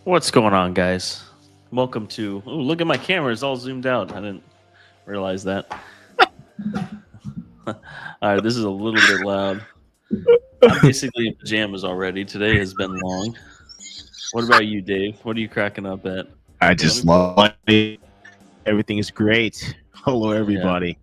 What's going on, guys? Welcome to. Oh, look at my camera; it's all zoomed out. I didn't realize that. All right, this is a little bit loud. I'm basically in pajamas already. Today has been long. What about you, Dave? What are you cracking up at? I Here, let me just pull. love it. Everything is great. Hello, Yeah, everybody.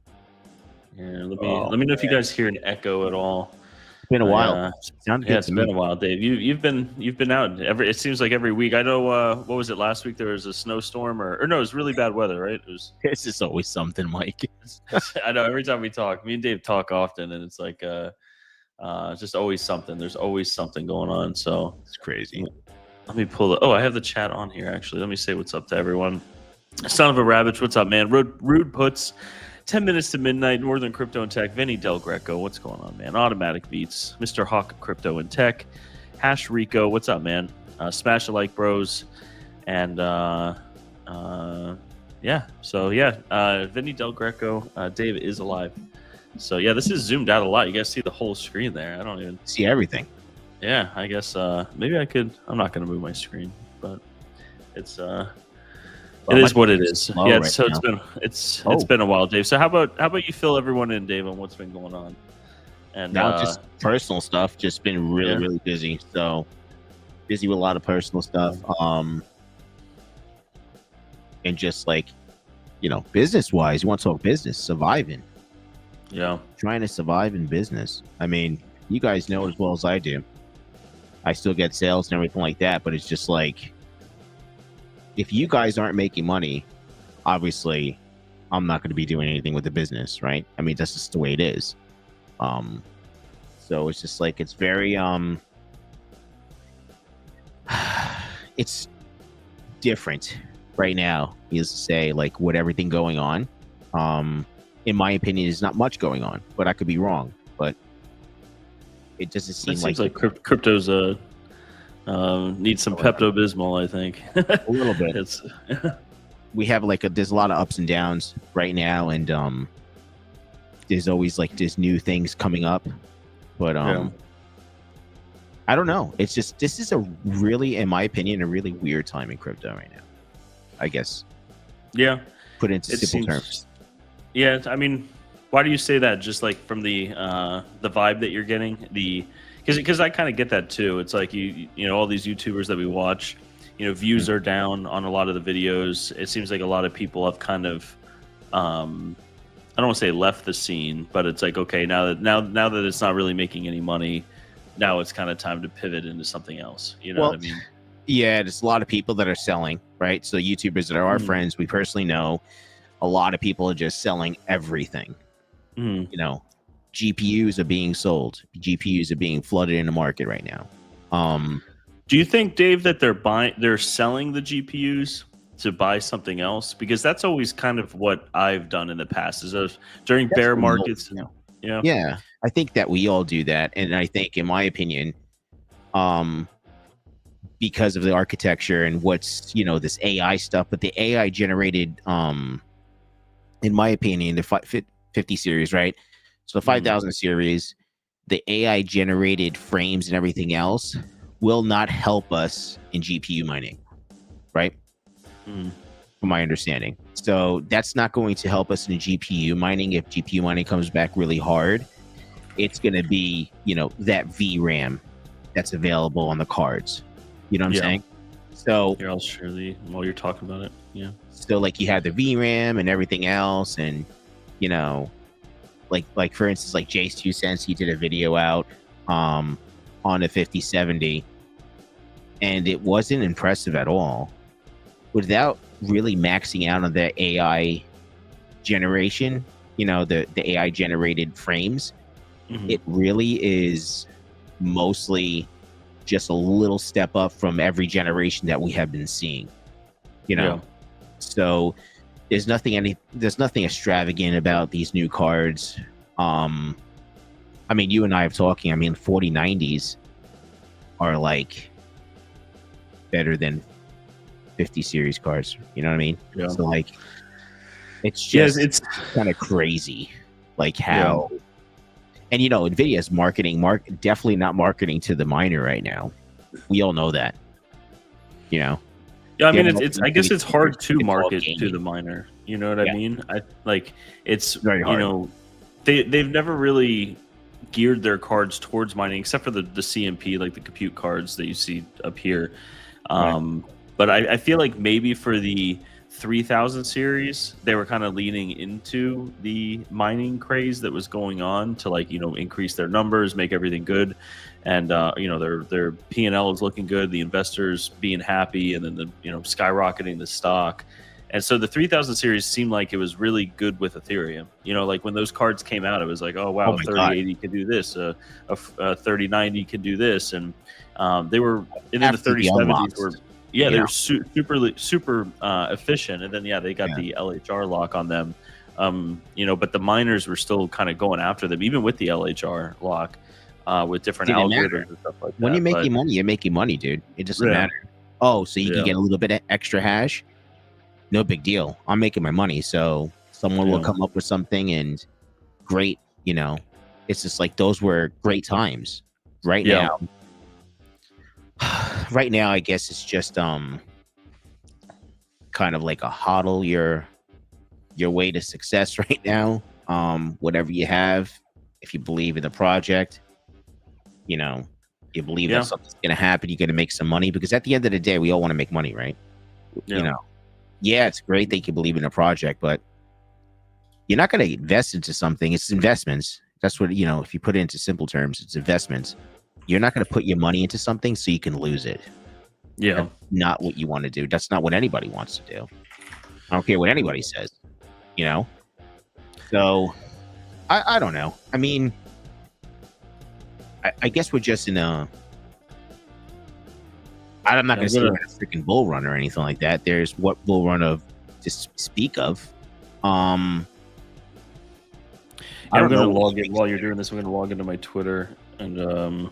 yeah. Let me Oh let me know if you man, guys hear an echo at all. it's been a I while. Sounded Yeah, good it's to been me. a while, Dave. You've been out every. It seems like every week. I know. What was it last week? There was a snowstorm, or no, it was really bad weather, right? It was. It's just always something, Mike. I know. Every time we talk, me and Dave talk often, and it's like just always something. There's always something going on. So It's crazy. let me pull the. Oh, I have the chat on here actually. Let me say what's up to everyone. Son of a Rabbit, what's up, man? Rude puts. 10 minutes to midnight, Northern Crypto and Tech. Vinny Del Greco, what's going on, man? Automatic Beats, Mr. Hawk Crypto and Tech. Hash Rico, what's up, man? Smash a like, bros. And yeah, so yeah, Vinny Del Greco, Dave is alive. So yeah, this is zoomed out a lot. You guys see the whole screen there. I don't even See everything. Yeah, I guess maybe I could. I'm not going to move my screen, but it's it Well, is what it is. slow Yeah, right so now. it's Oh, been a while, Dave. So how about you fill everyone in, Dave, on what's been going on? And now just personal stuff. Just been really, yeah, really busy. So busy with a lot of personal stuff. And just like business wise, you want to talk business, surviving, yeah, trying to survive in business. I mean, you guys know as well as I do. I still get sales and everything like that, but it's just like, if you guys aren't making money, obviously I'm not going to be doing anything with the business, right? I mean, that's just the way it is. So it's just like, it's very it's different right now, is to say, like, with everything going on. In my opinion, there's not much going on, but I could be wrong. But it doesn't it seem seems like like crypto's needs some Pepto Bismol. I think a little bit. it's We have like there's a lot of ups and downs right now, and there's always like there's new things coming up, but yeah. I don't know. It's just, this is a really, in my opinion, a really weird time in crypto right now, I guess, Yeah, put into it simple seems. terms. Yeah, I mean, why do you say that? Just like from the vibe that you're getting, because I kind of get that too. It's like you know all these YouTubers that we watch, views Mhm. are down on a lot of the videos. It seems like a lot of people have kind of I don't want to say left the scene, but it's like, okay, now that it's not really making any money, now it's kind of time to pivot into something else. You know Well, what I mean? yeah, there's a lot of people that are selling, right? So YouTubers that are our Mm, friends, we personally know, a lot of people are just selling everything. mm. You know, GPUs are being sold. GPUs are being flooded in the market right now. Do you think, Dave, that they're selling the GPUs to buy something else? Because that's always kind of what I've done in the past. During That's bear what we all markets, do. yeah, Yeah, I think that we all do that, and I think, in my opinion, um, because of the architecture and what's this AI stuff, but the AI generated, in my opinion, the 50 series, right? So the mm, 5000 series, the AI generated frames and everything else will not help us in GPU mining, right? mm, From my understanding. So that's not going to help us in GPU mining. If GPU mining comes back really hard, it's going to be, that VRAM that's available on the cards. You know what I'm yeah. saying? So, Here, I'll share while you're talking about it. Yeah, like, you have the VRAM and everything else, and you know, like for instance, like Jace 2 cents, he did a video out on a 5070, and it wasn't impressive at all without really maxing out on the AI generation. The AI generated frames. hmm, It really is mostly just a little step up from every generation that we have been seeing. You yeah, know, so there's nothing extravagant about these new cards. I mean, you and I have talking. I mean, 4090s are like better than 50 series cards. You know what I mean? yeah, So like, it's yeah. just It's kind of crazy, like yeah, how. And Nvidia's definitely not marketing to the miner right now. We all know that. You know, Yeah, I mean, They're it's. I guess it's hard to it's all market to gaming. the miner. You know what I Yeah. mean? It's Very hard. you know, they've never really geared their cards towards mining, except for the CMP, like the compute cards that you see up here. But I feel like maybe for the 3000 series, they were kind of leaning into the mining craze that was going on to increase their numbers, make everything good, and their P&L is looking good, the investors being happy, and then skyrocketing the stock. And so the 3000 series seemed like it was really good with Ethereum. Like when those cards came out, it was like, oh wow, 3080 could do this, a 3090 could do this, and they were, and then the 3070s were. Yeah, they were super efficient, and then they got the LHR lock on them. But the miners were still kind of going after them, even with the LHR lock, with different algorithms and stuff like that. When you're making money, you're making money, dude. It doesn't matter. Oh, so you can get a little bit of extra hash? No big deal. I'm making my money, so someone will come up with something, and great. It's just like those were great times. Right now. Right now, I guess it's just kind of like a hodl your way to success right now. Whatever you have, if you believe in the project, you believe that something's gonna happen, you're gonna make some money, because at the end of the day, we all want to make money, right? It's great that you can believe in a project, but you're not gonna invest into something. It's investments. That's what if you put it into simple terms, it's investments. You're not going to put your money into something so you can lose it. That's not what you want to do. That's not what anybody wants to do. I don't care what anybody says, So, I don't know. I mean, I guess we're just in a... I'm not going to say we're in a freaking bull run or anything like that. There's what bull run of to speak of. I'm going to log in while you're doing this. I'm going to log into my Twitter, and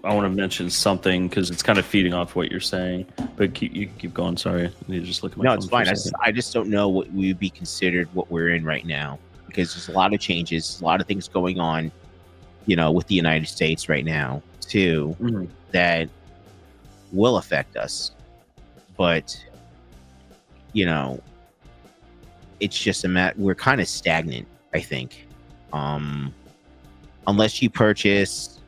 I want to mention something because it's kind of feeding off what you're saying. But you keep going. Sorry, I need to just look at my phone. No, it's fine. I just don't know what would be considered what we're in right now, because there's a lot of changes, a lot of things going on, with the United States right now too, that will affect us. But it's just we're kind of stagnant, I think. Unless you purchase,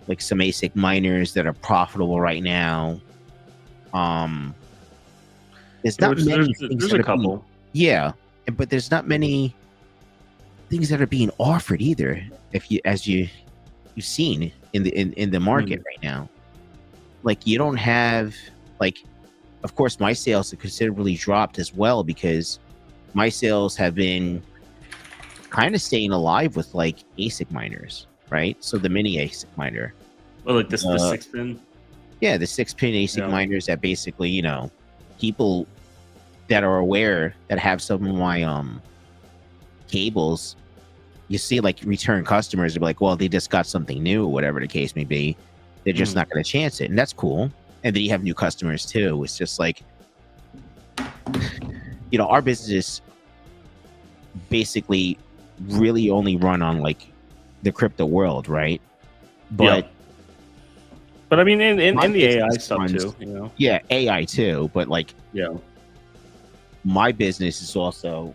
like some ASIC miners that are profitable right now. There's not many things. There's a couple. But there's not many things that are being offered either. As you've seen in the market right now, like you don't have of course my sales have considerably dropped as well, because my sales have been kind of staying alive with ASIC miners. Right, so the mini ASIC miner. Well, like the 6-pin. Yeah, the 6-pin ASIC miners that basically, people that are aware that have some of my cables, you see return customers are like, well, they just got something new or whatever the case may be. They're just not going to chance it, and that's cool. And then you have new customers too. It's just our business basically really only run on the crypto world, right? But I mean, in the AI stuff too, Yeah, AI too. But my business is also,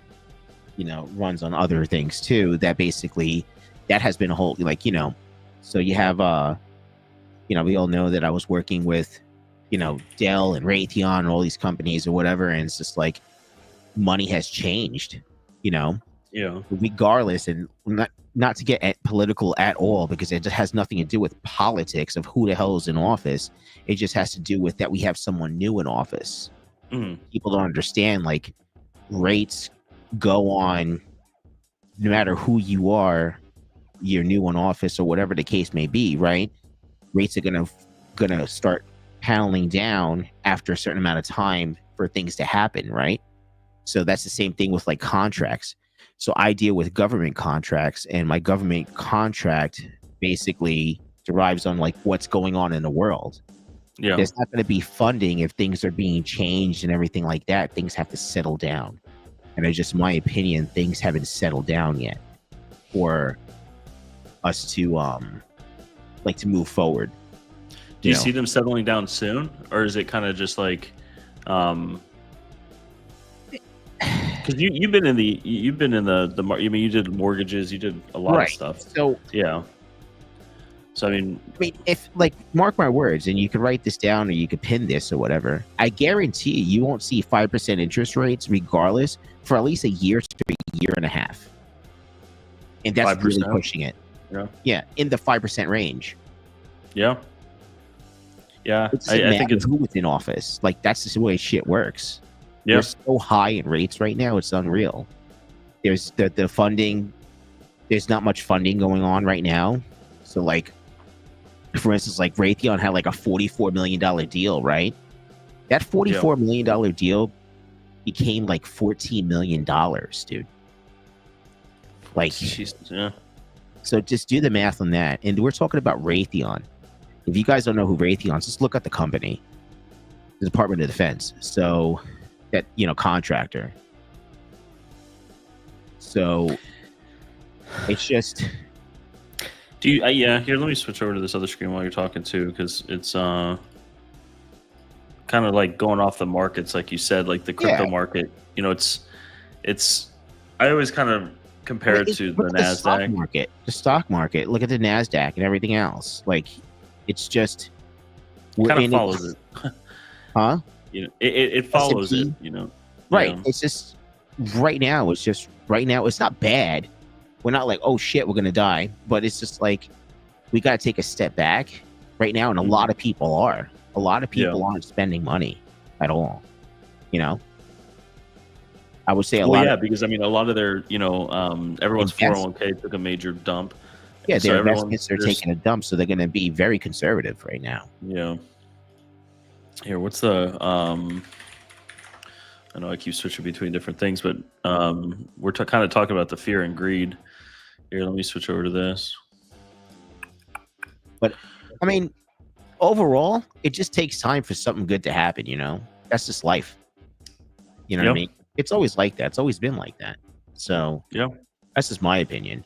runs on other things too. That basically, that has been a whole So you have, we all know that I was working with, Dell and Raytheon and all these companies or whatever, and it's just money has changed, regardless, and not to get political at all, because it just has nothing to do with politics of who the hell is in office. It just has to do with that we have someone new in office. People don't understand rates go on no matter who you are. You're new in office or whatever the case may be, right? Rates are gonna start paneling down after a certain amount of time for things to happen, right? So that's the same thing with contracts. So I deal with government contracts, and my government contract basically derives on what's going on in the world. There's not going to be funding if things are being changed and everything like that. Things have to settle down, and it's just my opinion. Things haven't settled down yet for us to to move forward. Do you see them settling down soon, or is it kind of just like, because you've been in the I mean, you did mortgages, you did a lot of stuff. So yeah. So I mean, if like, mark my words, and you can write this down or you could pin this or whatever, I guarantee you won't see 5% interest rates regardless for at least a year to a year and a half. And that's 5%? Really pushing it. Yeah, in the 5% range. Yeah. I think it's who was in office. Like, that's just the way shit works. Yeah. We're so high in rates right now, it's unreal. There's the funding. There's not much funding going on right now. So like, for instance, like Raytheon had like a $44 million deal, right? That $44 million deal became like $14 million, dude. Like, Jesus, yeah. So just do the math on that. And we're talking about Raytheon. If you guys don't know who Raytheon is, just look at the company, the Department of Defense. So that, contractor. So it's just. Do you? Yeah. Here, let me switch over to this other screen while you're talking too, because it's kind of like going off the markets, like you said, like the crypto market. It's. I always kind of compare it to the Nasdaq stock market. The stock market. Look at the Nasdaq and everything else. Like, it's just kind of follows it. Huh? It follows it. Right. It's just right now. It's not bad. We're not like, oh shit, we're gonna die, but it's just like, we got to take a step back right now, and a lot of people are. A lot of people aren't spending money at all. I would say a lot. Yeah, because I mean, a lot of their, everyone's 401k took a major dump. Yeah, their investments are taking a dump, so they're going to be very conservative right now. Yeah. Here, what's the? I know I keep switching between different things, but we're kind of talking about the fear and greed. Here, let me switch over to this. But I mean, overall, it just takes time for something good to happen. That's just life. You know what I mean? It's always like that. It's always been like that. So that's just my opinion.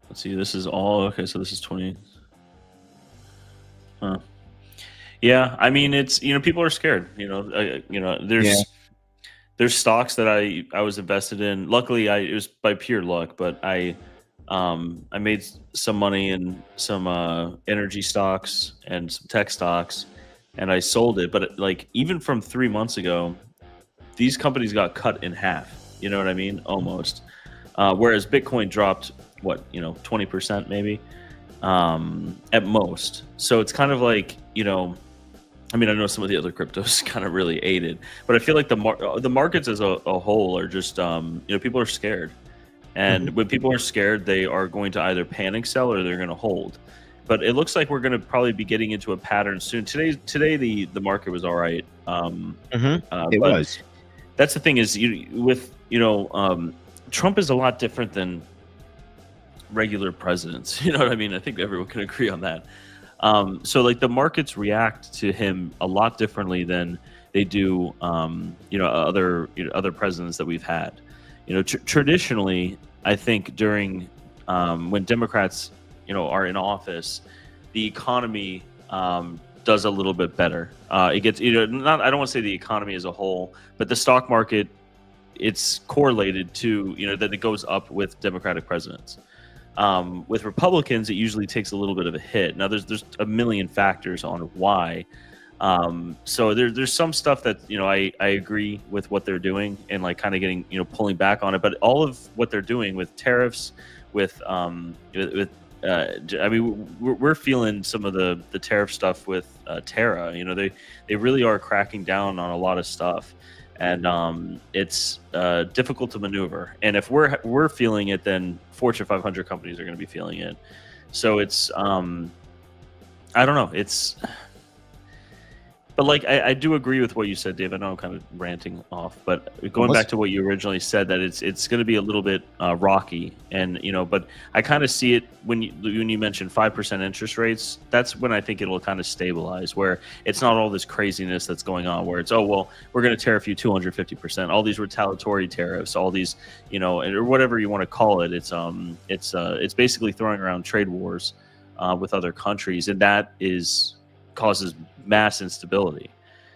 Let's see. This is all okay. So this is 20. Huh. Yeah, I mean, it's people are scared. There's stocks that I was invested in. Luckily, it was by pure luck, but I made some money in some energy stocks and some tech stocks, and I sold it. But like, even from 3 months ago, these companies got cut in half. You know what I mean? Almost. Whereas Bitcoin dropped 20% maybe at most. So it's kind of like, I mean, I know some of the other cryptos kind of really aided, but I feel like the markets as a whole are just, people are scared. And when people are scared, they are going to either panic sell or they're going to hold. But it looks like we're going to probably be getting into a pattern soon. Today the market was all right. It was. That's the thing is, Trump is a lot different than regular presidents. You know what I mean? I think everyone can agree on that. So like, the markets react to him a lot differently than they do, other presidents that we've had. Traditionally, I think during when Democrats, are in office, the economy does a little bit better. It gets, I don't want to say the economy as a whole, but the stock market, it's correlated to, that it goes up with Democratic presidents. With Republicans, it usually takes a little bit of a hit. Now, there's a million factors on why. So there's some stuff that, I agree with what they're doing and like kind of getting, pulling back on it. But all of what they're doing with tariffs, I mean, we're feeling some of the tariff stuff with Terra. They really are cracking down on a lot of stuff. And it's difficult to maneuver. And if we're feeling it, then Fortune 500 companies are going to be feeling it. So it's I don't know. But like, I do agree with what you said, Dave. I know I'm kind of ranting off, but going back to what you originally said, that it's going to be a little bit rocky, and but I kind of see it when you mentioned 5% interest rates. That's when I think it'll kind of stabilize, where it's not all this craziness that's going on, where it's, oh well, we're going to tariff you 250%, all these retaliatory tariffs, all these or whatever you want to call it. It's basically throwing around trade wars. with other countries, and that causes mass instability.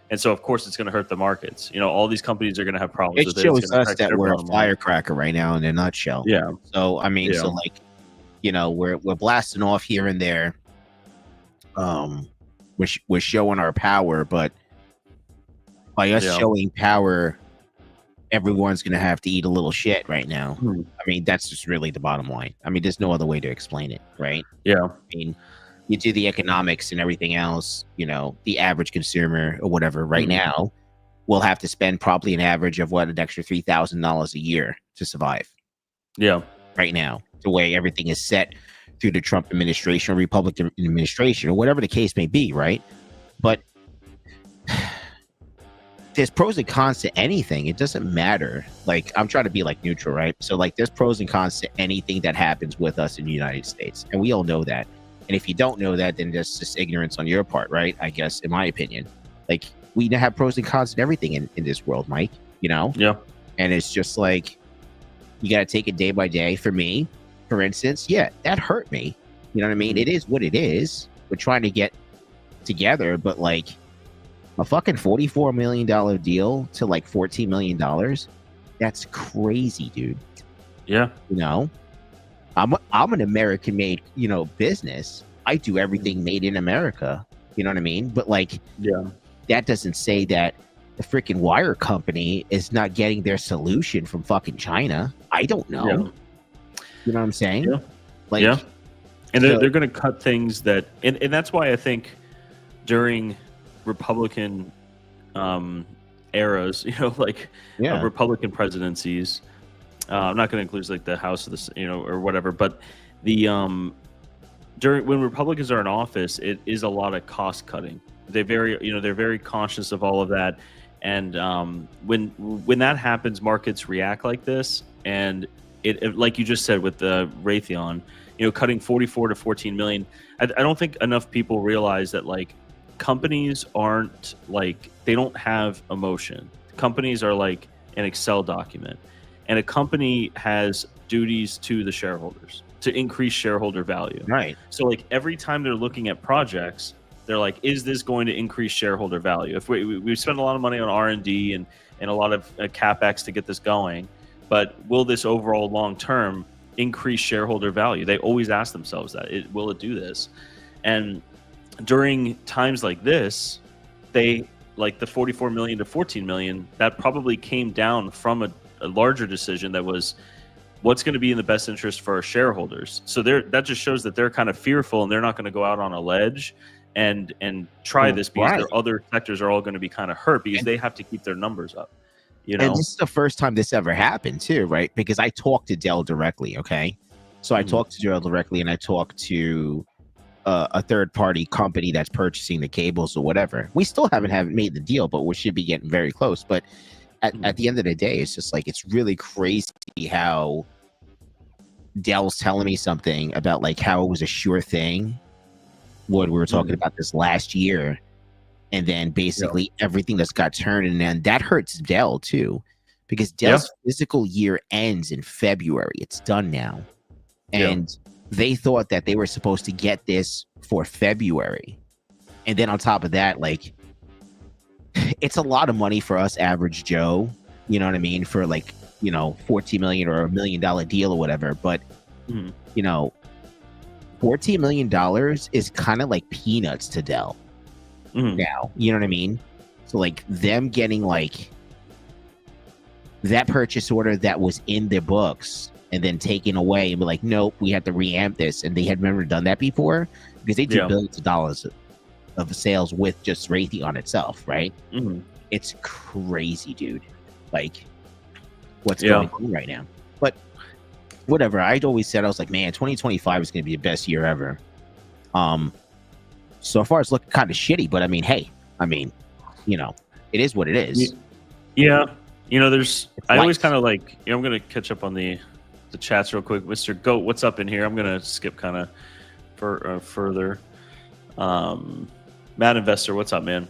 And so, of course, it's going to hurt the markets. You know, all these companies are going to have problems It with it. shows It's gonna us affect that their we're a bottom line. firecracker right now in a nutshell. Yeah. So I mean, Yeah. so like, you know, we're blasting off here and there. We're showing our power, but by us Yeah. showing power, everyone's gonna have to eat a little shit right now. Hmm. I mean, that's just really the bottom line. I mean, there's no other way to explain it, right? Yeah. I mean, you do the economics and everything else, you know, the average consumer or whatever right now will have to spend probably an average of an extra $3,000 a year to survive. Yeah. Right now, the way everything is set through the Trump administration or Republican administration or whatever the case may be, right? But there's pros and cons to anything. It doesn't matter. Like, I'm trying to be like neutral, right? So like, there's pros and cons to anything that happens with us in the United States, and we all know that. And if you don't know that, then that's just ignorance on your part, right? I guess, in my opinion. Like, we have pros and cons in everything in this world, Mike, you know? Yeah. And it's just like, you got to take it day by day. For me, for instance, yeah, that hurt me. You know what I mean? It is what it is. We're trying to get together, but like a fucking $44 million deal to like $14 million, that's crazy, dude. Yeah. You know? I'm an American-made, you know, business. I do everything made in America. You know what I mean? But like, Yeah. that doesn't say that the freaking wire company is not getting their solution from fucking China. I don't know. Yeah. You know what I'm saying? Yeah. Like, yeah. And so- they're going to cut things that, and that's why I think during Republican eras, you know, like yeah. Republican presidencies, I'm not going to include like the House of the, you know, or whatever, but the during when Republicans are in office, it is a lot of cost cutting. They're very conscious of all of that, and when that happens, markets react like this, and it like you just said with the Raytheon, you know, cutting 44 to 14 million. I don't think enough people realize that like companies aren't like, they don't have emotion. Companies are like an Excel document. And a company has duties to the shareholders to increase shareholder value. Right. So like every time they're looking at projects, they're like, is this going to increase shareholder value? If we spend a lot of money on R&D and a lot of CapEx to get this going, but will this overall long-term increase shareholder value? They always ask themselves that. Will it do this? And during times like this, they, like the 44 million to 14 million, that probably came down from a larger decision that was what's going to be in the best interest for our shareholders. So that just shows that they're kind of fearful and they're not going to go out on a ledge and try this, because their other sectors are all going to be kind of hurt because they have to keep their numbers up. You know, and this is the first time this ever happened too, right? Because I talked to Dell directly. Okay, so I talked to Dell directly, and I talked to a third-party company that's purchasing the cables or whatever. We still haven't made the deal, but we should be getting very close. But at the end of the day, it's just like, it's really crazy how Dell's telling me something about like how it was a sure thing when we were talking about this last year, and then basically everything that's got turned, and then that hurts Dell too, because Dell's physical year ends in February. It's done now, and they thought that they were supposed to get this for February, and then on top of that, like, it's a lot of money for us average Joe, you know what I mean, for like, you know, 14 million or $1 million deal or whatever. But you know, $14 million is kind of like peanuts to Dell now, you know what I mean? So like, them getting like that purchase order that was in their books and then taken away and be like, nope, we have to reamp this, and they had never done that before, because they do billions of dollars of sales with just Raytheon itself, right? It's crazy, dude. Like, what's going on right now? But whatever. I'd always said, I was like, man, 2025 is going to be the best year ever. So far it's looking kind of shitty, but I mean, hey, I mean, you know, it is what it is. Yeah. You know, I always kind of like, you know, I'm going to catch up on the chats real quick. Mr. Goat, what's up in here? I'm going to skip kind of further. Mad Investor, what's up, man?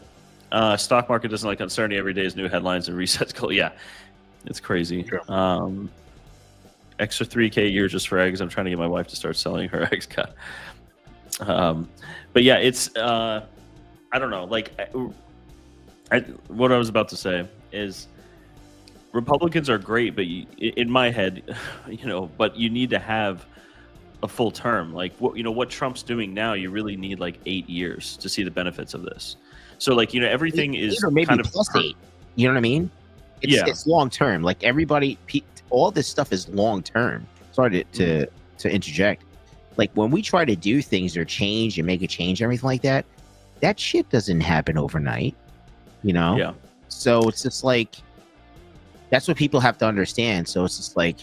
Stock market doesn't like uncertainty. Every day is new headlines and resets. Yeah, it's crazy. Sure. Extra 3K a year just for eggs. I'm trying to get my wife to start selling her eggs. God. But yeah, it's I don't know. Like, what I was about to say is Republicans are great, but in my head, but you need to have a full term. Like what Trump's doing now, you really need like 8 years to see the benefits of this. So like everything is or maybe kind of plus 8. You know what I mean? It's long term. Like everybody, all this stuff is long term. Sorry to interject. Like when we try to do things or change and make a change, everything like that, that shit doesn't happen overnight. Yeah. So it's just like that's what people have to understand. So it's just like,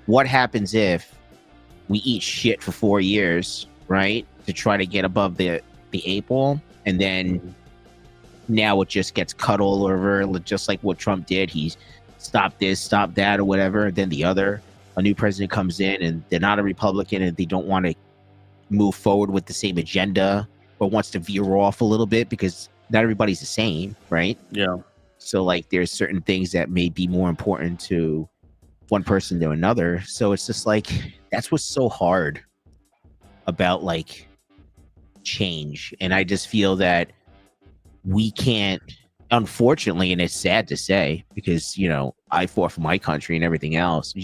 what happens if we eat shit for 4 years, right, to try to get above the 8 ball, and then now it just gets cut all over, just like what Trump did. He's stopped this, stopped that, or whatever. Then a new president comes in, and they're not a Republican, and they don't want to move forward with the same agenda, or wants to veer off a little bit because not everybody's the same, right? Yeah. So like there's certain things that may be more important to one person to another. So it's just like that's what's so hard about like change. And I just feel that we can't, unfortunately, and it's sad to say, because I fought for my country and everything else.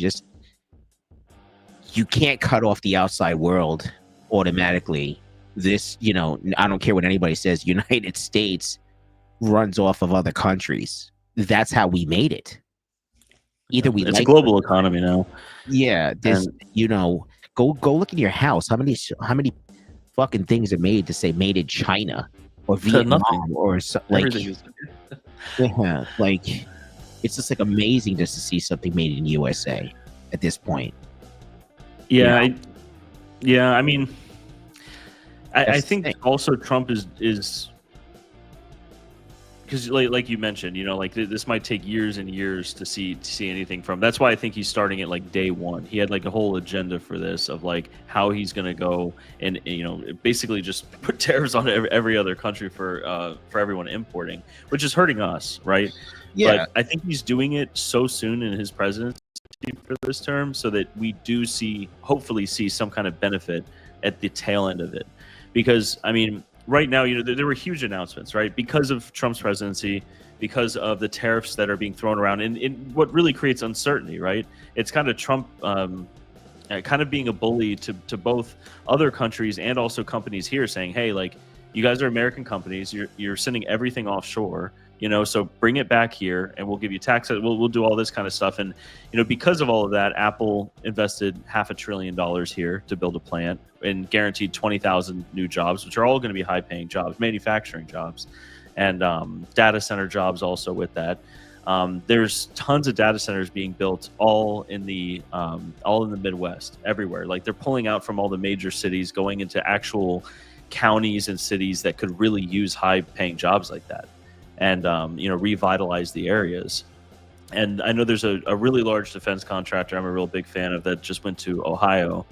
You can't cut off the outside world automatically. This, I don't care what anybody says, United States runs off of other countries. That's how we made it. Either we it's a global economy now. Yeah, this go look in your house. How many fucking things are made to say made in China or Vietnam or like yeah, like it's just like amazing just to see something made in USA at this point. Yeah, I mean, I think also Trump is because like you mentioned, like this might take years and years to see anything from. That's why I think he's starting at like day one. He had like a whole agenda for this of like how he's going to go and basically just put tariffs on every other country for everyone importing, which is hurting us, right? Yeah, but I think he's doing it so soon in his presidency for this term so that we do hopefully see some kind of benefit at the tail end of it, because I mean, right now, there were huge announcements, right? Because of Trump's presidency, because of the tariffs that are being thrown around, and what really creates uncertainty, right? It's kind of Trump kind of being a bully to both other countries and also companies here, saying, hey, like, you guys are American companies, you're sending everything offshore, so bring it back here and we'll give you tax. We'll do all this kind of stuff. And, because of all of that, Apple invested $500 billion here to build a plant and guaranteed 20,000 new jobs, which are all going to be high paying jobs, manufacturing jobs, and data center jobs also with that. There's tons of data centers being built all in the Midwest, everywhere. Like they're pulling out from all the major cities, going into actual counties and cities that could really use high paying jobs like that. And revitalize the areas. And I know there's a really large defense contractor I'm a real big fan of that just went to Ohio,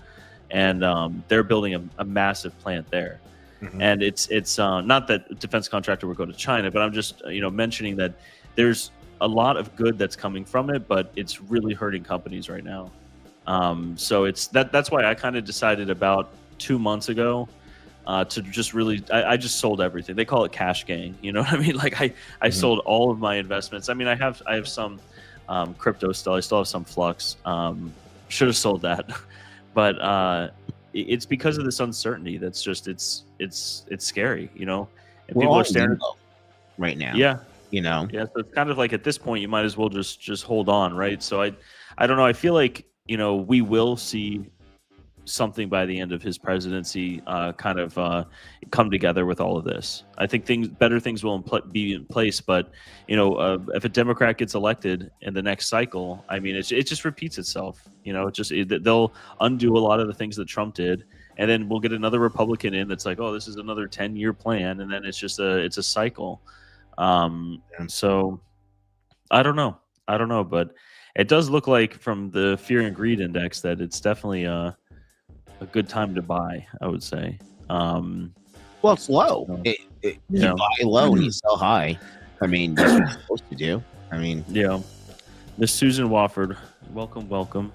and they're building a massive plant there. Mm-hmm. And it's not that defense contractor would go to China, but I'm just mentioning that there's a lot of good that's coming from it, but it's really hurting companies right now. So it's that's why I kind of decided about 2 months ago to just really, I just sold everything. They call it cash gang. You know what I mean? Like I sold all of my investments. I mean, I have some crypto still. I still have some Flux. Should have sold that, but it's because of this uncertainty. That's just it's scary. And we're people all are staring right now. Yeah. Yeah. So it's kind of like at this point, you might as well just hold on, right? So I don't know. I feel like we will see something by the end of his presidency kind of come together with all of this. I think better things will be in place, but if a Democrat gets elected in the next cycle, I mean, it just repeats itself. They'll undo a lot of the things that Trump did, and then we'll get another Republican in that's like, oh, this is another 10-year plan, and then it's just it's a cycle. So I don't know, but it does look like from the fear and greed index that it's definitely a good time to buy, I would say. Well, it's low. So, you buy low and you sell high. I mean, that's what you're supposed to do. I mean, yeah. Miss Susan Wofford, welcome.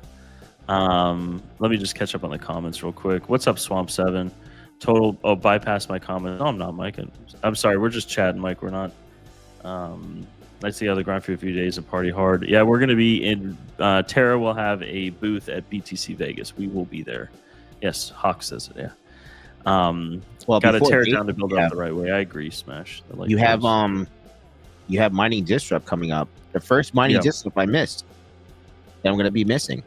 Let me just catch up on the comments real quick. What's up, Swamp7? Total. Oh, bypass my comment. No, I'm not, Mike. I'm sorry. We're just chatting, Mike. We're not. Let's see how the grind for a few days and party hard. Yeah, we're going to be in. Terra will have a booth at BTC Vegas. We will be there. Yes, Hawk says it. Yeah. Well, got to tear it Vegas, down to build up the right way. I agree, Smash. You have Mining Disrupt coming up. The first Mining Disrupt I missed. That I'm going to be missing.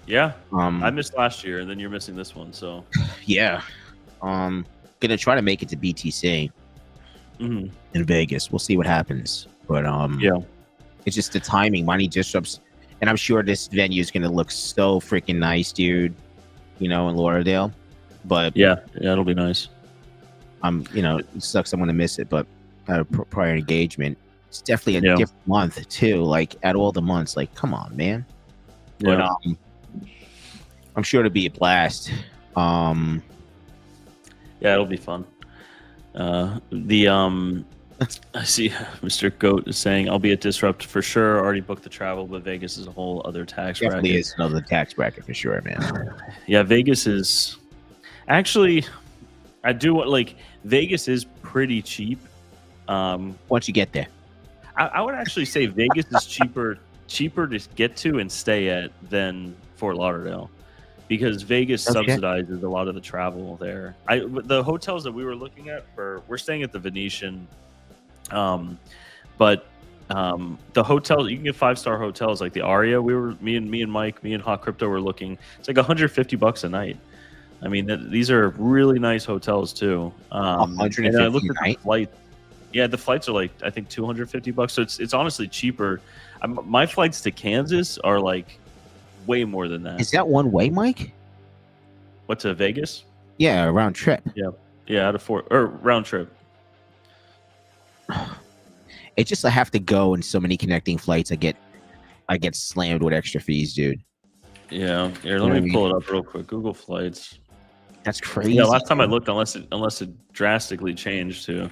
Yeah. I missed last year, and then you're missing this one. So. Yeah. Gonna try to make it to BTC in Vegas. We'll see what happens. But yeah, it's just the timing. Mining Disrupts, and I'm sure this venue is gonna look so freaking nice, dude. You know, in Lauderdale. But yeah, it'll be nice. It sucks I'm gonna miss it, but I have a prior engagement. It's definitely a different month too. Like at all the months, like come on, man. But I'm sure it'll be a blast. Yeah, it'll be fun. I see Mr. Goat is saying I'll be at Disrupt for sure. Already booked the travel, but Vegas is a whole other tax bracket. Definitely is another tax bracket for sure, man. Yeah, Vegas is actually. I do like Vegas is pretty cheap. Once you get there, I would actually say Vegas is cheaper to get to and stay at than Fort Lauderdale. Because Vegas subsidizes a lot of the travel there. The hotels that we were looking at we're staying at the Venetian, but the hotels you can get 5-star hotels like the Aria. Me and Mike, me and Hot Crypto were looking. It's like $150 a night. I mean, these are really nice hotels too. $150 and I looked at a night. The flight. Yeah, the flights are like I think $250. So it's honestly cheaper. My flights to Kansas are like. Way more than that. Is that one way, Mike? What, to Vegas? Yeah, round trip. Yeah, out of 4 or round trip. It's just I have to go in so many connecting flights. I get slammed with extra fees, dude. Yeah, here, let me pull it up real quick. Google flights. That's crazy. Yeah, last time I looked, unless it drastically changed to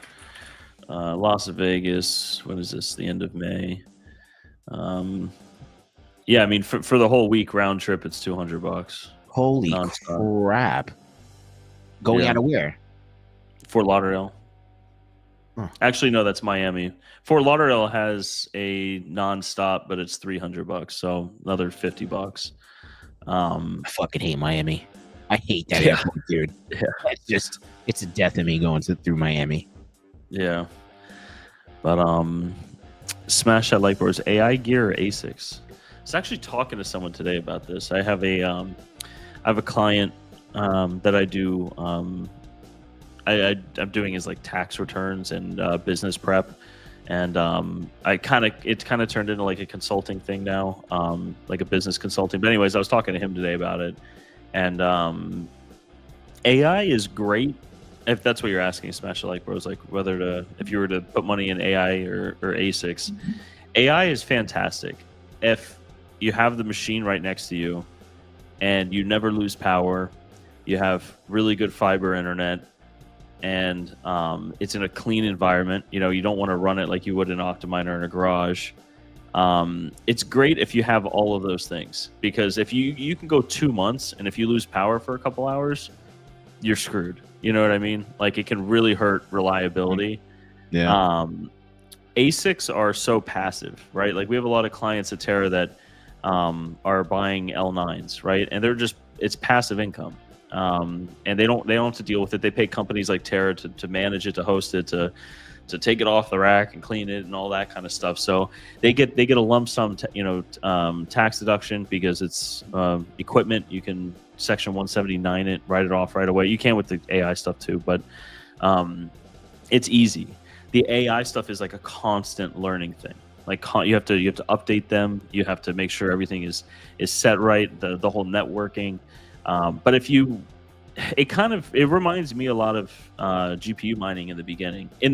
Las Vegas. What is this? The end of May. Yeah, I mean, for the whole week round trip, it's $200. Holy crap! Going out of where? Fort Lauderdale. Huh. Actually, no, that's Miami. Fort Lauderdale has a nonstop, but it's $300, so another $50. I fucking hate Miami. I hate that airport, dude. Yeah, it's a death of me going through Miami. Yeah, but smash that like bros. AI gear or ASICs? I was actually talking to someone today about this. I have a client that I do. I'm doing his like tax returns and business prep, and it kind of turned into like a consulting thing now, like a business consulting. But anyways, I was talking to him today about it, and AI is great if that's what you're asking. Smash like bros, like if you were to put money in AI or ASICs, AI is fantastic if you have the machine right next to you and you never lose power, you have really good fiber internet, and it's in a clean environment. You know, you don't want to run it like you would an Octominer in a garage. It's great if you have all of those things, because if you can go 2 months and if you lose power for a couple hours, you're screwed. You know what I mean? Like, it can really hurt reliability. Yeah. ASICs are so passive, right? Like, we have a lot of clients at Terra that are buying L9s, right? And it's passive income. And they don't have to deal with it. They pay companies like Terra to manage it, to host it, to take it off the rack and clean it and all that kind of stuff. So they get a lump sum, tax deduction because it's equipment. You can Section 179 it, write it off right away. You can with the AI stuff too, but it's easy. The AI stuff is like a constant learning thing. Like, you have to update them. You have to make sure everything is set right. The whole networking. But it reminds me a lot of GPU mining in the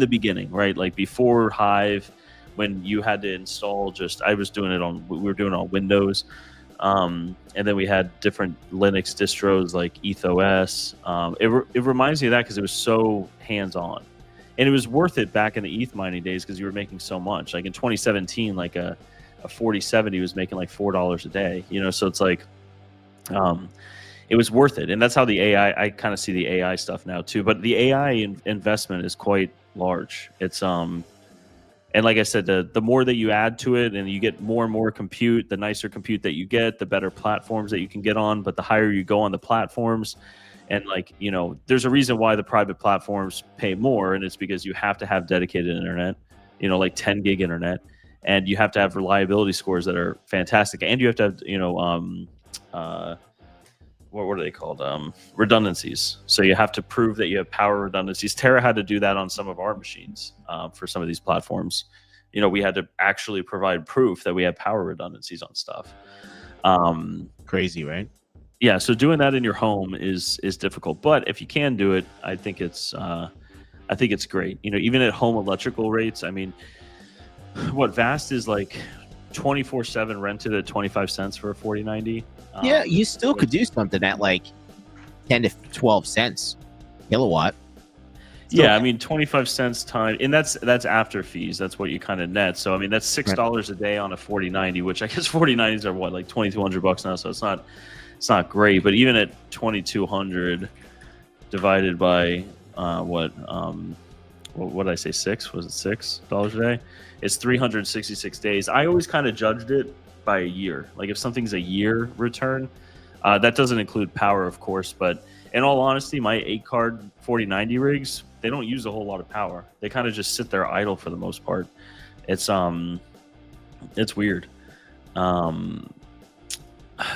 beginning, right? Like before Hive, when you had to install we were doing it on Windows. And then we had different Linux distros like ETH-OS. It reminds me of that because it was so hands-on. And it was worth it back in the ETH mining days because you were making so much. Like in 2017, like a 4070 was making like $4 a day. So it's like, it was worth it. And that's how the AI, I kind of see the AI stuff now too. But the AI investment is quite large. It's and like I said, the more that you add to it and you get more and more compute, the nicer compute that you get, the better platforms that you can get on. But the higher you go on the platforms, and like, you know, there's a reason why the private platforms pay more, and it's because you have to have dedicated internet, you know, like 10 gig internet, and you have to have reliability scores that are fantastic, and you have to have, you know, what are they called? Redundancies. So you have to prove that you have power redundancies. Terra had to do that on some of our machines for some of these platforms. You know, we had to actually provide proof that we had power redundancies on stuff. Crazy, right? Yeah. So doing that in your home is difficult, but if you can do it, I think it's great. You know, even at home electrical rates. I mean, what Vast is like 24/7 rented at 25 cents for a 4090. Yeah, you still could do something at like 10 to 12 cents kilowatt. Still, yeah, I mean 25 cents time, and that's after fees. That's what you kind of net. So I mean that's $6 a day on a 4090, which I guess 4090s are what, like $2,200 now. So it's not great. But even at 2,200 divided by what did I say? Was it $6 a day? It's 366 days. I always kind of judged it by a year. Like if something's a year return, that doesn't include power, of course. But in all honesty, my 8-card 4090 rigs, they don't use a whole lot of power. They kind of just sit there idle for the most part. It's weird.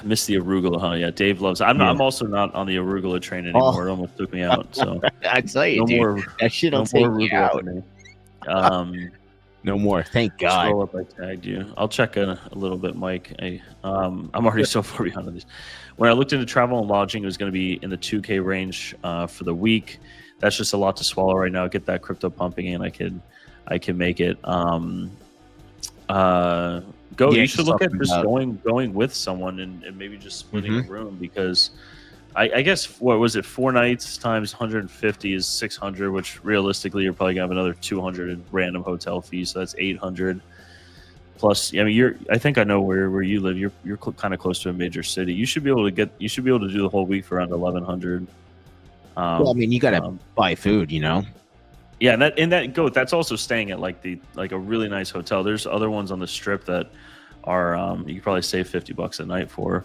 Miss the arugula, huh? Yeah, Dave loves. I'm also not on the arugula train anymore. It almost took me out. So I tell you, dude, that shit will take me out. No more. Thank God. Scroll up. I tagged you. I'll check a little bit, Mike. I'm already so far behind on these. When I looked into travel and lodging, it was going to be in the 2K range for the week. That's just a lot to swallow right now. Get that crypto pumping, and I can make it. You should look at just going with someone and maybe just splitting a room, because I guess, what was it, 4 nights times 150 is 600, which realistically you're probably gonna have another 200 in random hotel fees, so that's 800 plus. I mean, I think I know where you live. You're kind of close to a major city. You should be able to do the whole week for around 1,100. Well, I mean, you gotta buy food, you know. Yeah, that's also staying at like a really nice hotel. There's other ones on the strip that are you could probably save $50 a night for.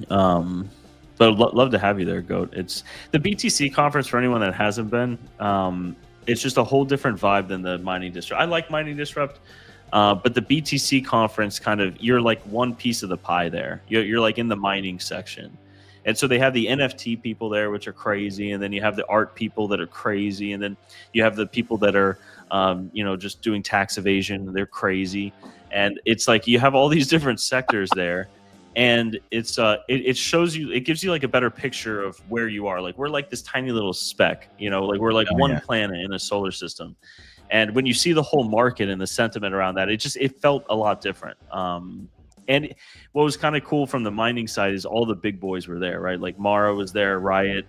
But I'd love to have you there, Goat. It's the BTC conference for anyone that hasn't been. It's just a whole different vibe than the Mining Disrupt. I like Mining Disrupt, but the BTC conference you're like one piece of the pie there. You're like in the mining section. And so they have the NFT people there, which are crazy, and then you have the art people that are crazy, and then you have the people that are, just doing tax evasion. They're crazy, and it's like you have all these different sectors there, and it shows you, it gives you like a better picture of where you are. Like we're like this tiny little speck, like we're like one planet in a solar system, and when you see the whole market and the sentiment around that, it felt a lot different. And what was kind of cool from the mining side is all the big boys were there, right? Like Mara was there, Riot,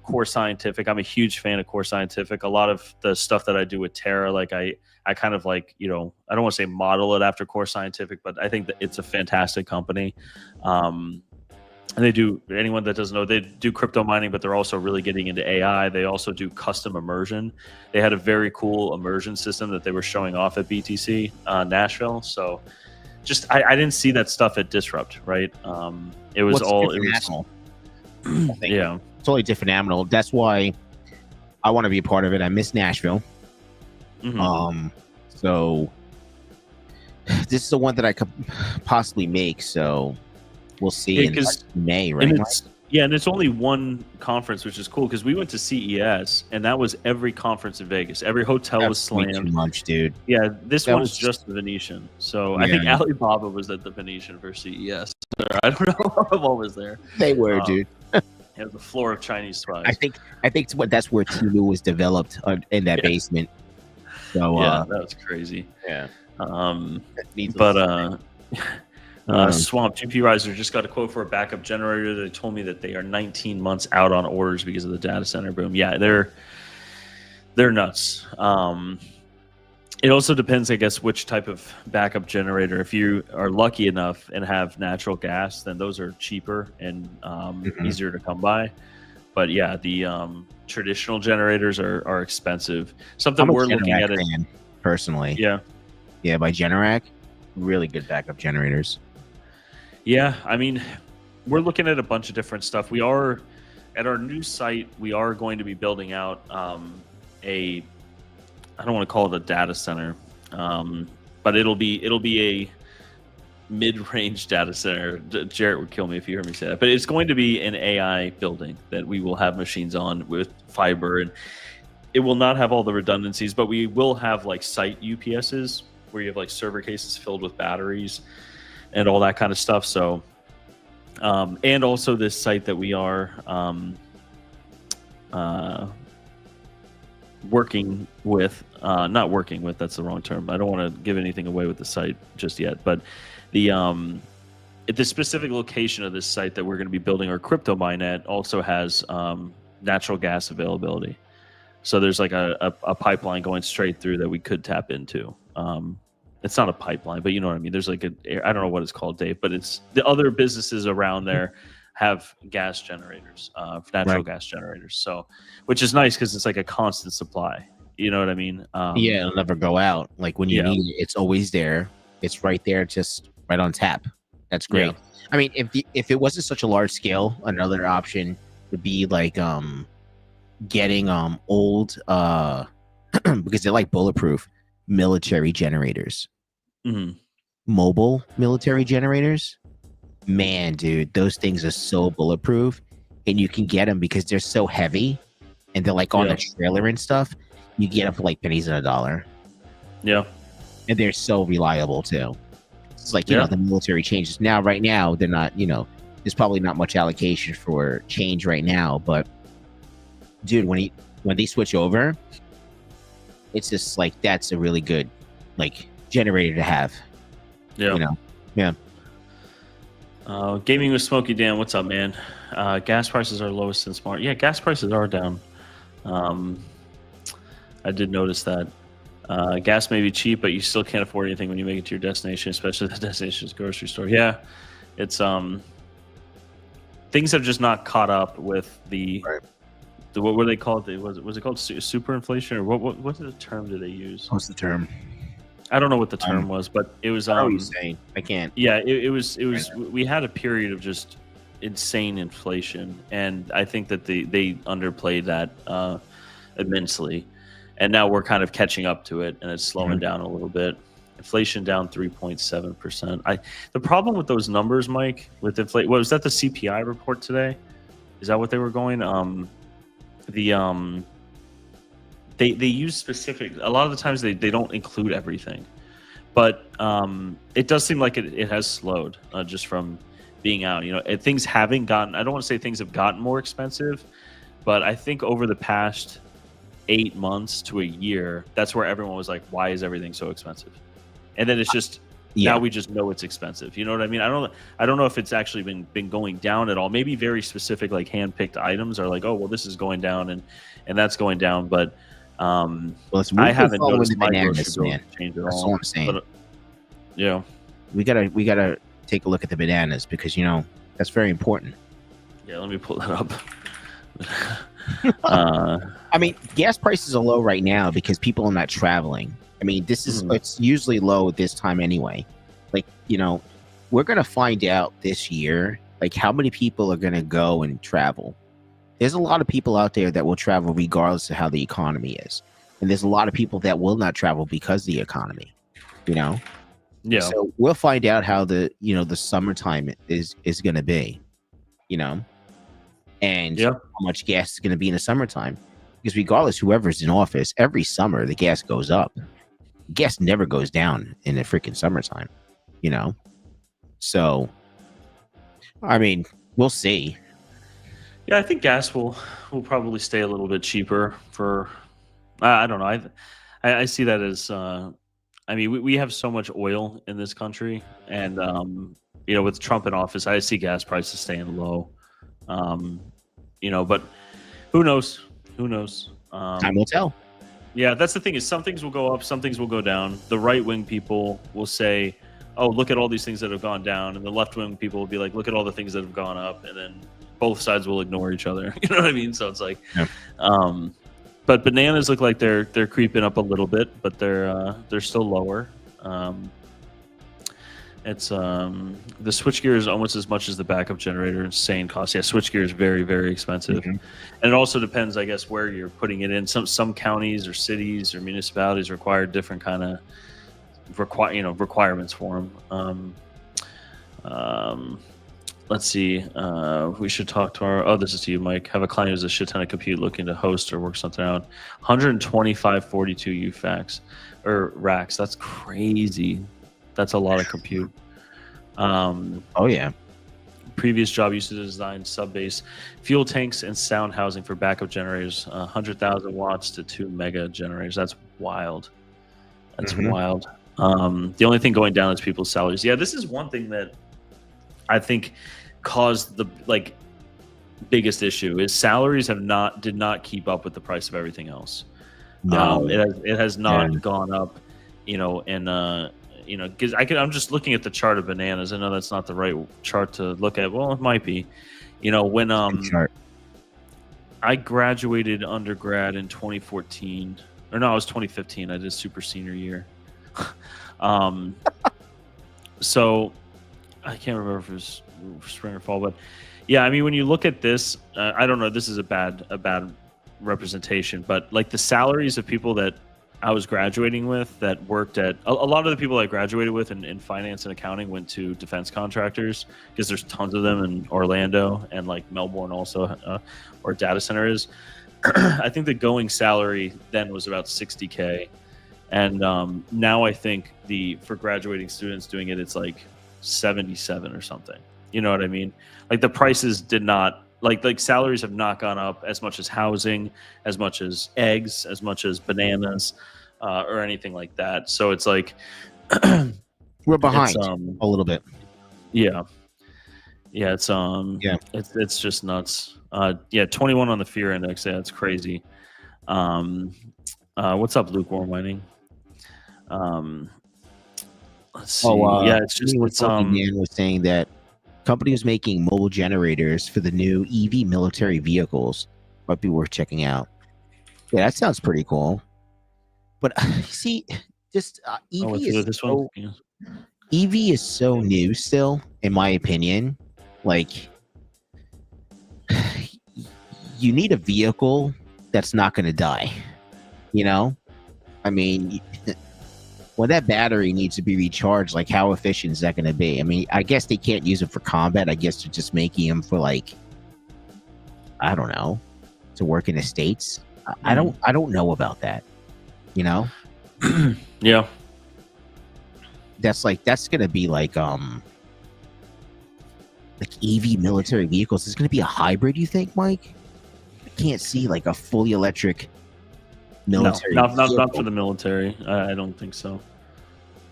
Core Scientific. I'm a huge fan of Core Scientific. A lot of the stuff that I do with Terra, like I kind of like, I don't want to say model it after Core Scientific, but I think that it's a fantastic company. And they do, anyone that doesn't know, they do crypto mining, but they're also really getting into AI. They also do custom immersion. They had a very cool immersion system that they were showing off at BTC Nashville. So I didn't see that stuff at Disrupt, right? It was animal. Yeah, totally different animal. That's why I want to be a part of it. I miss Nashville. So this is the one that I could possibly make. So we'll see in May, right? And it's only one conference, which is cool, because we went to CES, and that was every conference in Vegas. Every hotel was slammed. Too much, dude. Yeah, this one's just the Venetian. So I think Alibaba was at the Venetian for CES. I don't know what was there. They were, dude. Yeah, the floor of Chinese spies. I think that's where Temu was developed in that basement. So that was crazy. Yeah. Swamp GPURisers just got a quote for a backup generator. They told me that they are 19 months out on orders because of the data center boom. Yeah, they're nuts. It also depends, I guess, which type of backup generator. If you are lucky enough and have natural gas, then those are cheaper and easier to come by. But yeah, the traditional generators are expensive. Something I'm a we're looking Generac at it. fan, personally. Yeah, Yeah, by Generac, really good backup generators. yeah. I mean, we're looking at a bunch of different stuff. We are at our new site. We are going to be building out a. I don't want to call it a data center, but it'll be a mid-range data center. Jarrett would kill me if you heard me say that, but it's going to be an AI building that we will have machines on with fiber, and it will not have all the redundancies, but we will have like site UPSs where you have like server cases filled with batteries and all that kind of stuff. So, and also this site that we are working with, not working with, that's the wrong term. I don't want to give anything away with the site just yet, but at the specific location of this site that we're going to be building our crypto mine at also has natural gas availability. So there's like a pipeline going straight through that we could tap into. It's not a pipeline, but you know what I mean. There's like I don't know what it's called, Dave, but it's the other businesses around there have gas generators, natural gas generators. So, which is nice because it's like a constant supply. You know what I mean? Yeah, it'll never go out. Like when you need it, it's always there. It's right there, just right on tap. That's great. Yeah. I mean, if it wasn't such a large scale, another option would be like getting old because they're like bulletproof military generators. Mm-hmm. Mobile military generators. Man, dude, those things are so bulletproof, and you can get them because they're so heavy and they're like on the trailer and stuff. You get them for like pennies on a dollar. Yeah. And they're so reliable too. It's like, you know, the military changes now. Right now, they're not, there's probably not much allocation for change right now. But dude, when they switch over, it's just like, that's a really good like generator to have. Yeah. Yeah. Gaming with Smoky Dan, what's up, man? Gas prices are lowest since March. Yeah, gas prices are down. I did notice that. Gas may be cheap, but you still can't afford anything when you make it to your destination, especially the destination's grocery store. Yeah, it's things have just not caught up with the what were they called? Was it called super inflation, or what the term did they use? What's the term? I don't know what the term was, but it was. What are you saying? I can't. Yeah, it was. We had a period of just insane inflation, and I think that they underplayed that immensely. And now we're kind of catching up to it, and it's slowing down a little bit. Inflation down 3.7%. The problem with those numbers, Mike, with inflation, was that the CPI report today? Is that what they were going? They use specific. A lot of the times they don't include everything, but it does seem like it has slowed just from being out. Things haven't gotten. I don't want to say things have gotten more expensive, but I think over the past 8 months to a year, that's where everyone was like, why is everything so expensive? And then it's just now we just know it's expensive. You know what I mean? I don't know if it's actually been going down at all. Maybe very specific, like hand-picked items are like, oh well, this is going down and that's going down, but I haven't noticed my grocery bill change at all. That's all I'm saying. But, yeah, we gotta take a look at the bananas because that's very important. Yeah, let me pull that up. I mean, gas prices are low right now because people are not traveling. I mean, this is it's usually low at this time anyway. Like, we're gonna find out this year, like how many people are gonna go and travel. There's a lot of people out there that will travel regardless of how the economy is, and there's a lot of people that will not travel because of the economy. Yeah. So we'll find out how the summertime is gonna be. And how much gas is going to be in the summertime. Because regardless, whoever's in office, every summer the gas goes up. Gas never goes down in the freaking summertime, So, I mean, we'll see. Yeah, I think gas will probably stay a little bit cheaper for. I don't know. I see that as. I mean, we have so much oil in this country, and with Trump in office, I see gas prices staying low. But who knows? Time will tell. Yeah, that's the thing is some things will go up, some things will go down. The right-wing people will say, oh, look at all these things that have gone down. And the left-wing people will be like, look at all the things that have gone up. And then both sides will ignore each other. You know what I mean? So it's like, Yeah. But bananas look like they're creeping up a little bit, but they're still lower. It's the switchgear is almost as much as the backup generator. Insane cost. Yeah, switchgear is very, very expensive, and it also depends, I guess, where you're putting it in. Some counties or cities or municipalities require different kind of requirements for them. Let's see. We should talk to our. Oh, this is to you, Mike. Have a client who's a shit ton of compute looking to host or work something out. 12542 UFACs or racks. That's crazy. That's a lot of compute. Oh yeah. Previous job used to design sub-base fuel tanks and sound housing for backup generators. 100,000 watts to 2 mega generators. That's wild. That's wild. The only thing going down is people's salaries. Yeah, this is one thing that I think caused the biggest issue is salaries did not keep up with the price of everything else. No, it has not gone up. Because I'm just looking at the chart of bananas. I know that's not the right chart to look at. Well, it might be. When I graduated undergrad in 2014, or no, it was 2015. I did super senior year. So I can't remember if it was spring or fall, but yeah, I mean, when you look at this, I don't know. This is a bad representation, but like the salaries of people that I was graduating with that worked at a lot of the people I graduated with in finance and accounting went to defense contractors because there's tons of them in Orlando and like Melbourne also, or data center is. I think the going salary then was about 60K, and now I think for graduating students doing it, it's like 77 or something. You know what I mean? Like the prices did not like salaries have not gone up as much as housing, as much as eggs, as much as bananas, or anything like that. So it's like we're behind a little bit. Yeah. It's just nuts. 21 on the fear index. Yeah, it's crazy. What's up, lukewarm mining? Let's see. Man was saying that companies making mobile generators for the new EV military vehicles might be worth checking out. Yeah, that sounds pretty cool. But see, just EV is so new still, in my opinion. Like, you need a vehicle that's not going to die. I mean, when that battery needs to be recharged, like how efficient is that going to be? I mean, I guess they can't use it for combat. I guess they're just making them for I don't know, to work in the States. I don't know about that. Yeah. That's going to be like EV military vehicles. It's going to be a hybrid, you think, Mike? I can't see like a fully electric military. No, not for the military. I don't think so.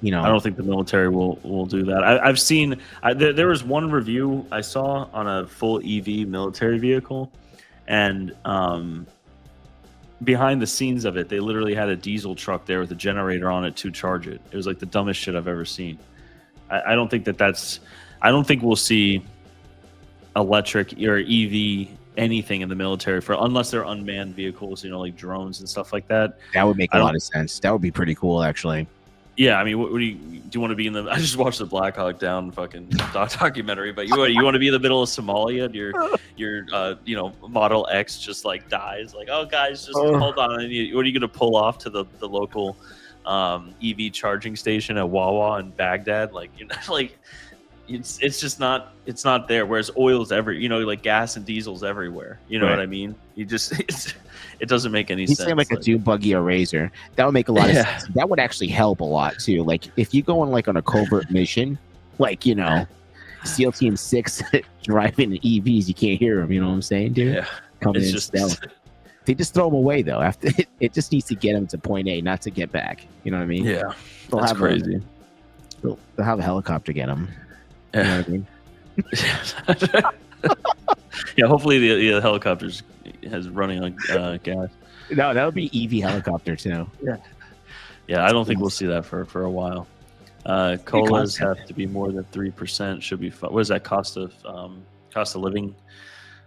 I don't think the military will do that. I've seen there was one review I saw on a full EV military vehicle, and behind the scenes of it, they literally had a diesel truck there with a generator on it to charge it. It was like the dumbest shit I've ever seen. I don't think I don't think we'll see electric or EV anything in the military unless they're unmanned vehicles, like drones and stuff like that. That would make a lot of sense. That would be pretty cool, actually. Yeah, I mean, what do you want to be in the? I just watched the Black Hawk Down fucking documentary, but you want to be in the middle of Somalia and your Model X just like dies. Like, oh guys, just hold on. What are you going to pull off to the local EV charging station at Wawa in Baghdad? Like, it's just not there. Whereas oil's like gas and diesel's everywhere. You know what I mean? It doesn't make any sense. He's saying like a dune buggy or razor. That would make a lot of sense. That would actually help a lot too. Like if you go on a covert mission, SEAL Team 6 driving EVs, you can't hear them. You know what I'm saying, dude? Yeah. Coming in stealth. They just throw them away though. After it just needs to get them to point A, not to get back. You know what I mean? Yeah. That's crazy. They'll have a helicopter get them. You know what I mean? Yeah, hopefully the helicopters has running on gas. No, that would be EV helicopter too. Yeah, I don't think we'll see that for a while. Colas have to be more than 3%. Should be fun. What is that cost of living?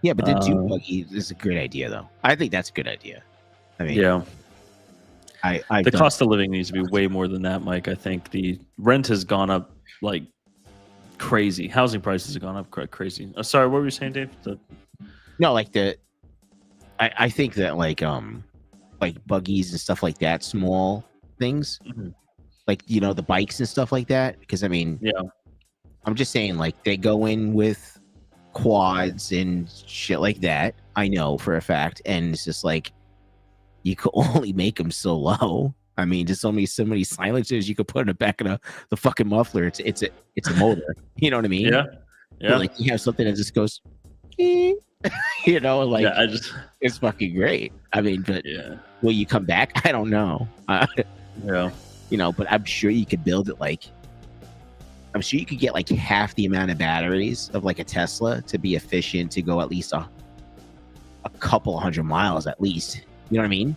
Yeah, but the dune buggy is a great idea, though. I think that's a good idea. I mean, yeah. The cost of living needs to be way more than that, Mike. I think the rent has gone up like crazy. Housing prices have gone up crazy. Sorry, what were you saying, Dave? No, like I think that like buggies and stuff like that, small things, like the bikes and stuff like that. Because I mean, I'm just saying, like they go in with quads and shit like that. I know for a fact, and it's just like you could only make them so low. I mean, there's so many silencers you could put in the back of the fucking muffler. It's a motor. You know what I mean? Yeah. But, like you have something that just goes, like it's fucking great. I mean, but will you come back? I don't know. But I'm sure you could build it like. I'm sure you could get like half the amount of batteries of like a Tesla to be efficient to go at least a couple 100 miles at least. You know what I mean?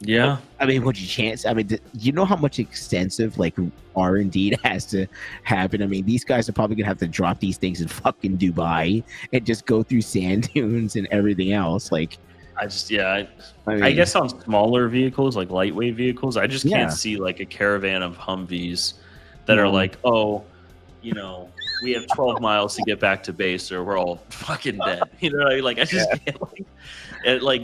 Yeah. I mean, what's your chance? I mean, you know how much extensive like R&D has to happen? I mean, these guys are probably gonna have to drop these things in fucking Dubai and just go through sand dunes and everything else. Like, I guess on smaller vehicles, like lightweight vehicles, I just can't see like a caravan of Humvees that are like, we have 12 miles to get back to base or we're all fucking dead. You know what I mean? Like, I just can't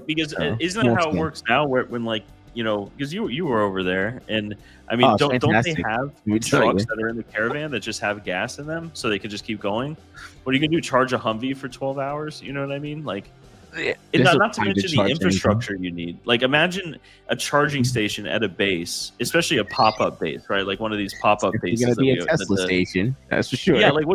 because isn't that how it works now? When because you were over there, and I mean, don't they have trucks that are in the caravan that just have gas in them so they can just keep going? What are you gonna do? Charge a Humvee for 12 hours? You know what I mean? Like, not to mention the infrastructure you need. Like, imagine a charging station at a base, especially a pop-up base, right? Like one of these pop-up bases. It's gonna be a Tesla station, that's for sure. Yeah, like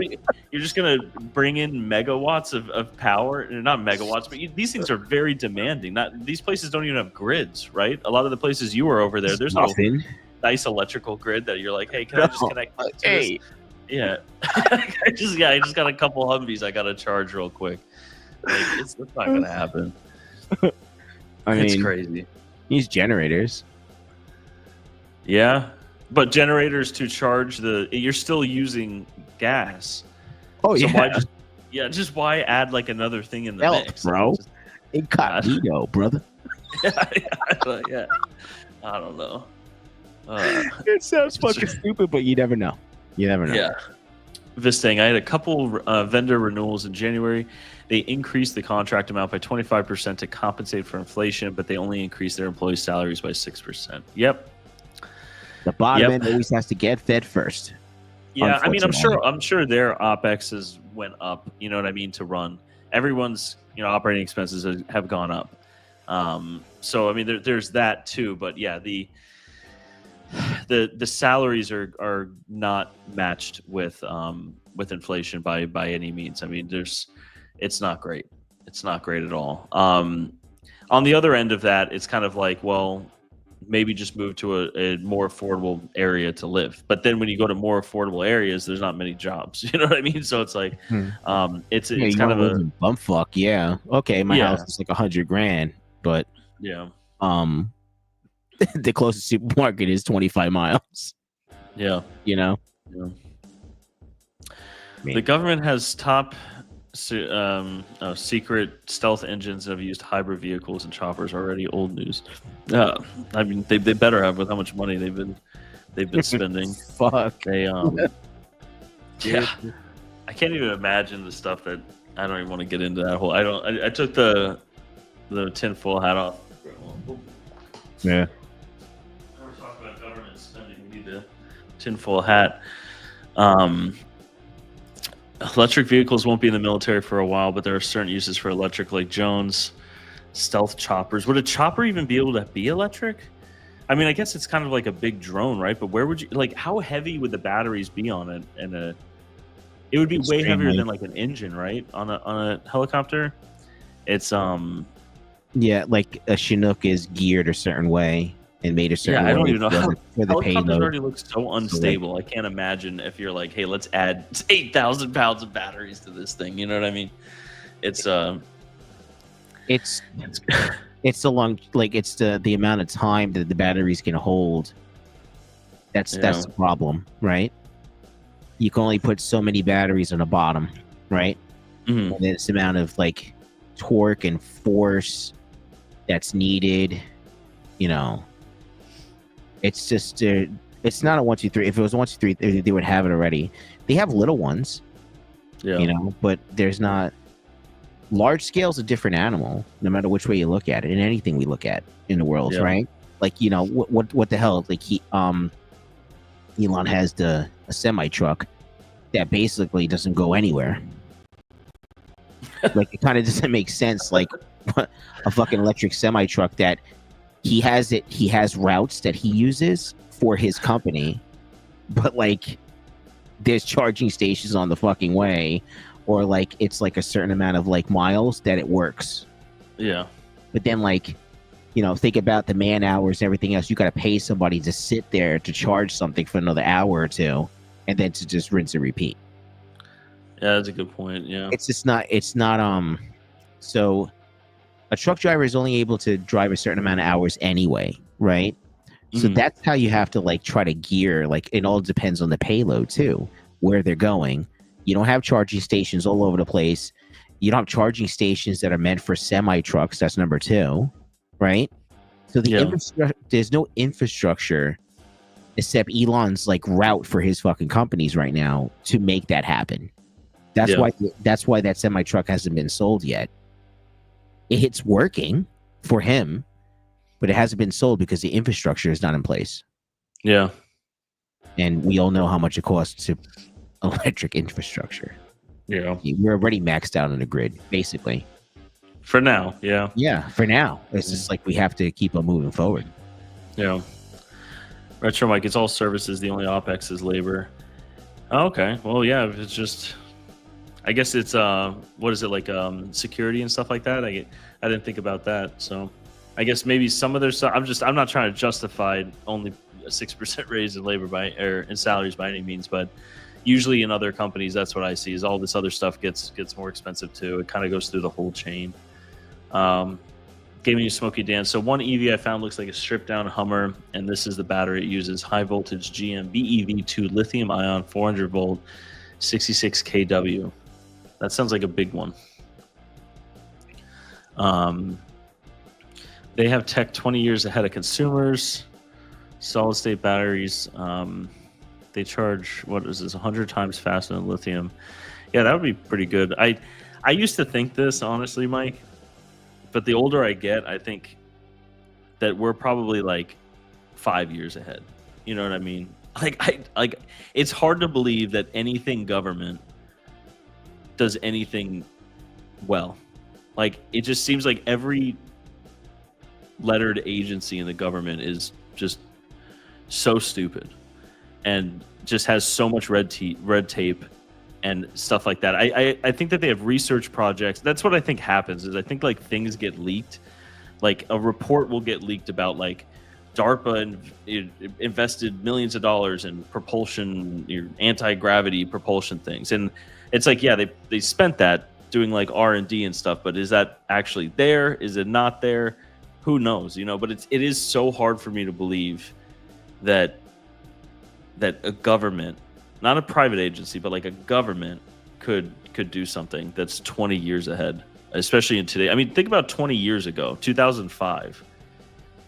you're just gonna bring in megawatts of power, not megawatts, but these things are very demanding. These places don't even have grids, right? A lot of the places you were over there, there's no nice electrical grid that you're like, hey, can I just connect to this? Yeah, I just got a couple Humvees I gotta charge real quick. Like, it's not gonna happen. I mean, it's crazy. Use generators. Yeah, but generators to charge you're still using gas. Oh, so why add like another thing in the mix, bro? Incognito, brother. Yeah. I don't know. It sounds fucking stupid, but you never know. Yeah. Vistang, I had a couple vendor renewals in January. They increased the contract amount by 25% to compensate for inflation, but they only increased their employees' salaries by 6%. Yep. The bottom end always has to get fed first. Yeah, I mean, I'm sure their OpEx went up. You know what I mean? To run, everyone's operating expenses have gone up. So I mean, there's that too. But yeah, the salaries are not matched with inflation by any means. I mean, it's not great. It's not great at all. On the other end of that, it's kind of like, well, maybe just move to a more affordable area to live. But then when you go to more affordable areas, there's not many jobs. You know what I mean? So it's like, it's kind of a bumfuck. Yeah. Okay. My house is like $100,000, but the closest supermarket is 25 miles. Yeah. Yeah. The government has top secret stealth engines that have used hybrid vehicles and choppers already. Old news. I mean, they better have with how much money they've been spending. Fuck. They yeah. I can't even imagine the stuff that I don't even want to get into that whole. I took the tinfoil hat off. Yeah. We're talking about government spending. We need the tinfoil hat. Electric vehicles won't be in the military for a while, but there are certain uses for electric, like Jones, stealth choppers. Would a chopper even be able to be electric? I mean, I guess it's kind of like a big drone, right? But where would you how heavy would the batteries be on it? And it would be way heavier than like an engine, right? On a helicopter. It's yeah, like a Chinook is geared a certain way and made a certain way. I don't even know. For the helicopters already look so unstable. I can't imagine if you're like, hey, let's add 8,000 pounds of batteries to this thing. You know what I mean? It's It's it's the long, like it's the amount of time that the batteries can hold. That's the problem, right? You can only put so many batteries on the bottom, right? Mm-hmm. And it's the amount of like torque and force that's needed. You know, it's just it's not a 1, 2, 3. If it was a 1, 2, 3, they would have it already. They have little ones, you know, but there's not. Large scale is a different animal, no matter which way you look at it, and anything we look at in the world, right? Like, you know, what the hell? Like Elon has a semi truck that basically doesn't go anywhere. Like, it kind of doesn't make sense. Like a fucking electric semi truck that he has routes that he uses for his company, but like there's charging stations on the fucking way, or like it's like a certain amount of like miles that it works. Yeah. But then, like, you know, think about the man hours and everything else. You got to pay somebody to sit there to charge something for another hour or two, and then to just rinse and repeat. Yeah, that's a good point. Yeah. It's not so a truck driver is only able to drive a certain amount of hours anyway, right? So that's how you have to like try to gear. Like, it all depends on the payload too, where they're going. You don't have charging stations all over the place. You don't have charging stations that are meant for semi trucks. That's number 2, right? So there's no infrastructure except Elon's like route for his fucking companies right now to make that happen. That's why that semi truck hasn't been sold yet. It's working for him, but it hasn't been sold because the infrastructure is not in place. Yeah. And we all know how much it costs to electric infrastructure. Yeah. We're already maxed out on the grid, basically. For now, yeah. Yeah, for now. It's just like we have to keep on moving forward. Yeah. Retro Mike, it's all services. The only OPEX is labor. Oh, okay. Well, yeah, it's just... I guess it's what is it, like security and stuff like that? I didn't think about that. So I guess maybe some of their stuff. I'm not trying to justify only a 6% raise in labor in salaries by any means, but usually in other companies, that's what I see is all this other stuff gets more expensive too. It kind of goes through the whole chain. Giving you Smoky Dan. So one EV I found looks like a stripped down Hummer, and this is the battery it uses: high voltage GM BEV2 lithium ion 400 volt 66 kW. That sounds like a big one. They have tech 20 years ahead of consumers. Solid state batteries. They charge, what is this, 100 times faster than lithium. Yeah, that would be pretty good. I used to think this, honestly, Mike, but the older I get, I think that we're probably like 5 years ahead. You know what I mean? Like it's hard to believe that anything government does anything well. Like, it just seems like every lettered agency in the government is just so stupid and just has so much red tape and stuff like that. I think that they have research projects. That's what I think happens, is I think like things get leaked. Like a report will get leaked about like DARPA invested millions of dollars in propulsion, anti-gravity propulsion things. And it's like, yeah, they spent that doing like R&D and stuff, but is that actually there? Is it not there? Who knows, but it is so hard for me to believe that a government, not a private agency, but like a government could do something that's 20 years ahead, especially in today. I mean, think about 20 years ago, 2005.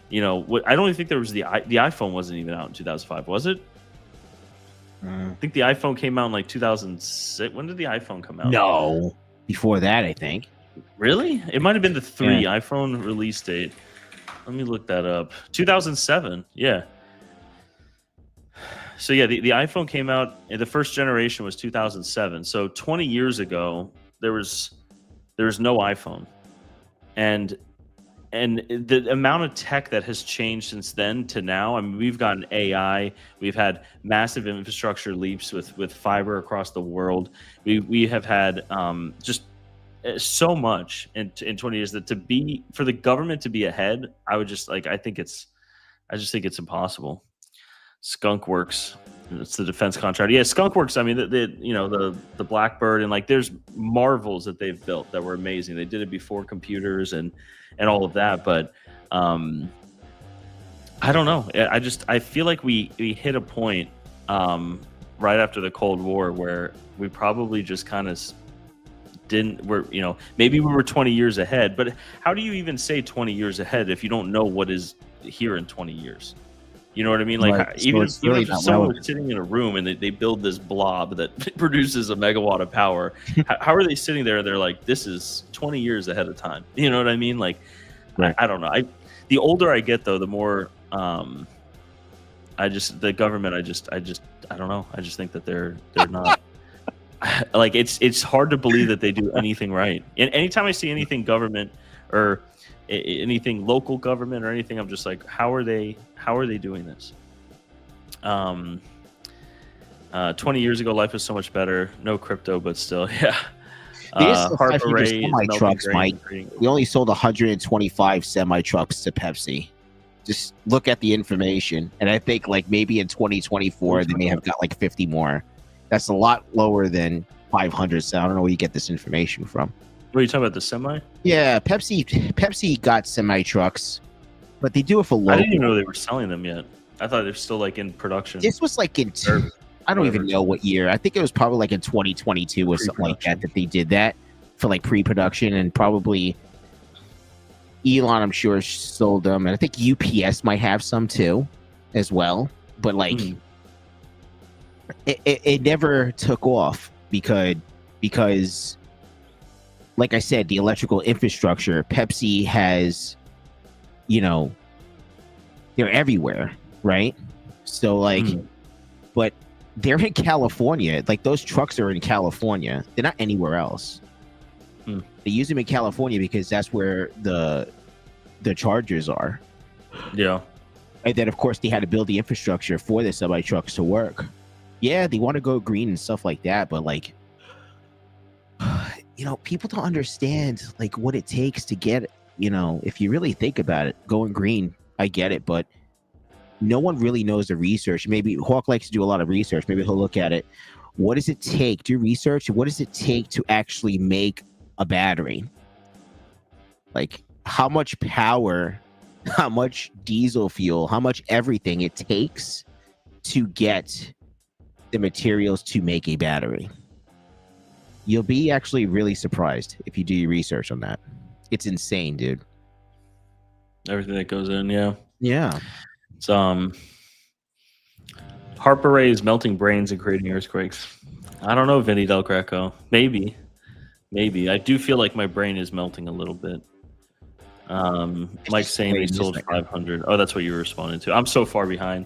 I don't even think there was the iPhone wasn't even out in 2005, was it? I think the iPhone came out in like 2006. When did the iPhone come out? No, before that, I think. Really? It might have been the iPhone release date. Let me look that up. 2007. Yeah. So yeah, the iPhone came out, and the first generation was 2007. So 20 years ago, there was no iPhone, and the amount of tech that has changed since then to now. I mean, we've gotten AI, we've had massive infrastructure leaps with fiber across the world. We have had just so much in 20 years that for the government to be ahead, I just think it's impossible. Skunk Works. It's the defense contractor. Yeah, Skunk Works. I mean, the Blackbird, and like there's marvels that they've built that were amazing. They did it before computers and all of that, but I don't know. I feel like we hit a point right after the Cold War where we probably just kind of maybe we were 20 years ahead, but how do you even say 20 years ahead if you don't know what is here in 20 years? You know what I mean? Like, right. even really if someone was sitting in a room and they build this blob that produces a megawatt of power, how are they sitting there and they're like, this is 20 years ahead of time? You know what I mean? Like, right. I don't know. The older I get, though, the more the government, I don't know. I just think that they're not. Like, it's hard to believe that they do anything right. And anytime I see anything government or anything local government or anything, I'm just like, how are they doing this? 20 years ago, life was so much better. No crypto, but still, yeah. Semi trucks, Mike. We only sold 125 semi trucks to Pepsi. Just look at the information, and I think like maybe in 2024 they may have got like 50 more. That's a lot lower than 500. So I don't know where you get this information from. What are you talking about, the semi? Yeah, Pepsi got semi trucks, but they do it for local. I didn't even know they were selling them yet. I thought they're still like in production. This was like in I don't even know what year. I think it was probably like in 2022 or something like that they did that for like pre-production, and probably Elon, I'm sure, sold them, and I think UPS might have some too, as well. But like, it never took off because, like I said, the electrical infrastructure, Pepsi has, they're everywhere, right? So like, but they're in California. Like, those trucks are in California. They're not anywhere else. They use them in California because that's where the chargers are. Yeah. And then, of course, they had to build the infrastructure for the semi trucks to work. Yeah, they want to go green and stuff like that, but like, people don't understand like what it takes to get, if you really think about it, going green. I get it, but no one really knows the research. Maybe Hawk likes to do a lot of research. Maybe he'll look at it. What does it take? Do research. What does it take to actually make a battery? Like, how much power, how much diesel fuel, how much everything it takes to get the materials to make a battery. You'll be actually really surprised if you do your research on that. It's insane, dude. Everything that goes in, yeah. Yeah. It's Harper Ray is melting brains and creating earthquakes. I don't know, Vinny Del Greco. Maybe. I do feel like my brain is melting a little bit. Mike's saying he sold 500. Oh, that's what you were responding to. I'm so far behind.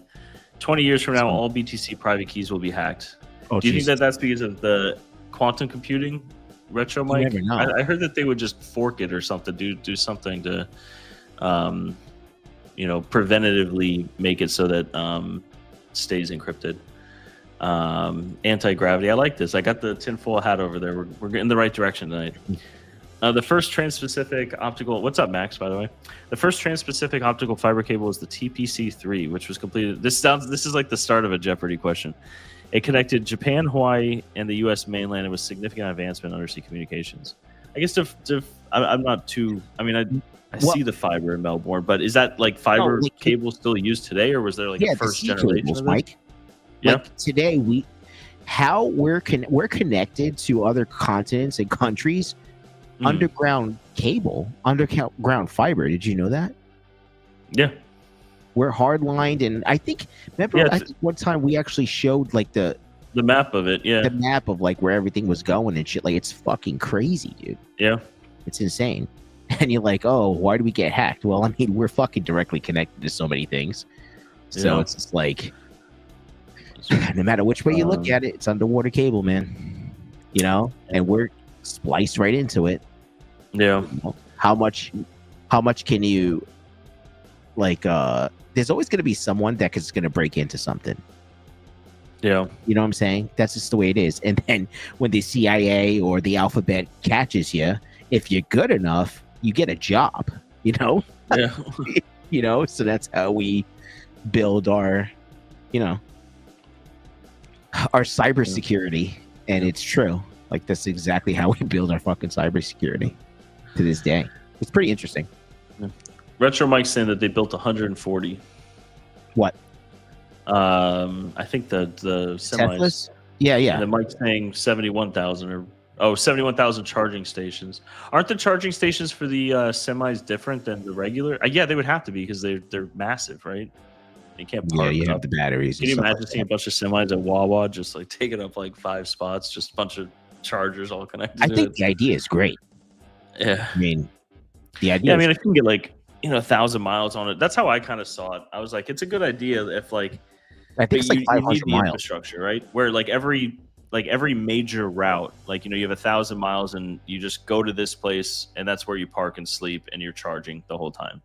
20 years from now, all BTC private keys will be hacked. Oh, do you think that that's because of the quantum computing retro, Mike? I heard that they would just fork it or something, do something to, preventatively make it so that stays encrypted. Anti-gravity. I like this. I got the tinfoil hat over there. We're in the right direction tonight. The first trans-Pacific optical... What's up, Max, by the way? The first trans-Pacific optical fiber cable was the TPC-3, which was completed... This is like the start of a Jeopardy question. It connected Japan, Hawaii, and the U.S. mainland, and was significant advancement in undersea communications. I guess I'm not too... I mean, I see the fiber in Melbourne, but is that like fiber cable still used today, or was there like a first generation cables, of it? Mike? Yeah. Like today, we're connected to other continents and countries. Underground cable, underground fiber. Did you know that? Yeah. We're hardlined, and I think I think one time we actually showed like the map of it. Yeah. The map of like where everything was going and shit. Like, it's fucking crazy, dude. Yeah. It's insane. And you're like, oh, why do we get hacked? Well, I mean, we're fucking directly connected to so many things. So it's just like, no matter which way you look at it, it's underwater cable, man. And we're spliced right into it. Yeah. How much can you like? There's always going to be someone that is going to break into something. Yeah. You know what I'm saying? That's just the way it is. And then when the CIA or the alphabet catches you, if you're good enough, you get a job. Yeah. So that's how we build our you know, our cybersecurity, and it's true. Like that's exactly how we build our fucking cybersecurity to this day. It's pretty interesting. Retro Mike's saying that they built 140. What? I think the semis. Teslas? Yeah. And then Mike's saying 71,000 or 71,000 charging stations. Aren't the charging stations for the semis different than the regular? Yeah, they would have to be because they're massive, right? You can't park. Yeah, you have the batteries. Can you imagine seeing a bunch of semis at Wawa just like taking up like 5 spots, just a bunch of chargers all connected? I think the idea is great. Yeah, I mean, the idea. Yeah, I mean, if you can get like 1,000 miles on it, that's how I kind of saw it. I was like, it's a good idea if like I think it's like 500 need the miles. infrastructure, right? Where like every major route, like you have 1,000 miles and you just go to this place and that's where you park and sleep and you're charging the whole time,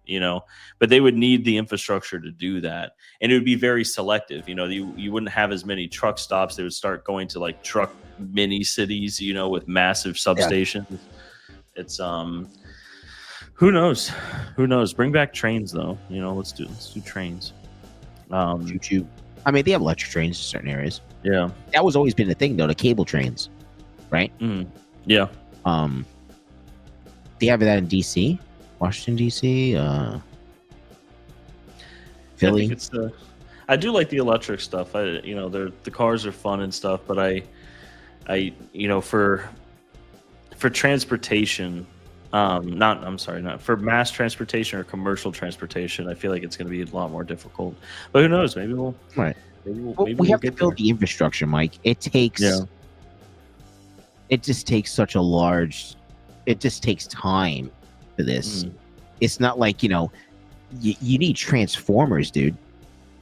But they would need the infrastructure to do that, and it would be very selective. You wouldn't have as many truck stops. They would start going to like truck mini cities, with massive substations. Yeah. It's who knows? Bring back trains though. Let's do trains. Choo-choo. I mean, they have electric trains in certain areas. Yeah, that was always been the thing though. The cable trains, right? Yeah. They have that in DC, Washington DC, Philly. I do like the electric stuff. The cars are fun and stuff, but I for transportation. Not for mass transportation or commercial transportation. I feel like it's going to be a lot more difficult. But who knows? Maybe we'll. Right. We have to build the infrastructure, Mike. It takes. Yeah. It just takes such a large. It just takes time for this. It's not like you need transformers, dude.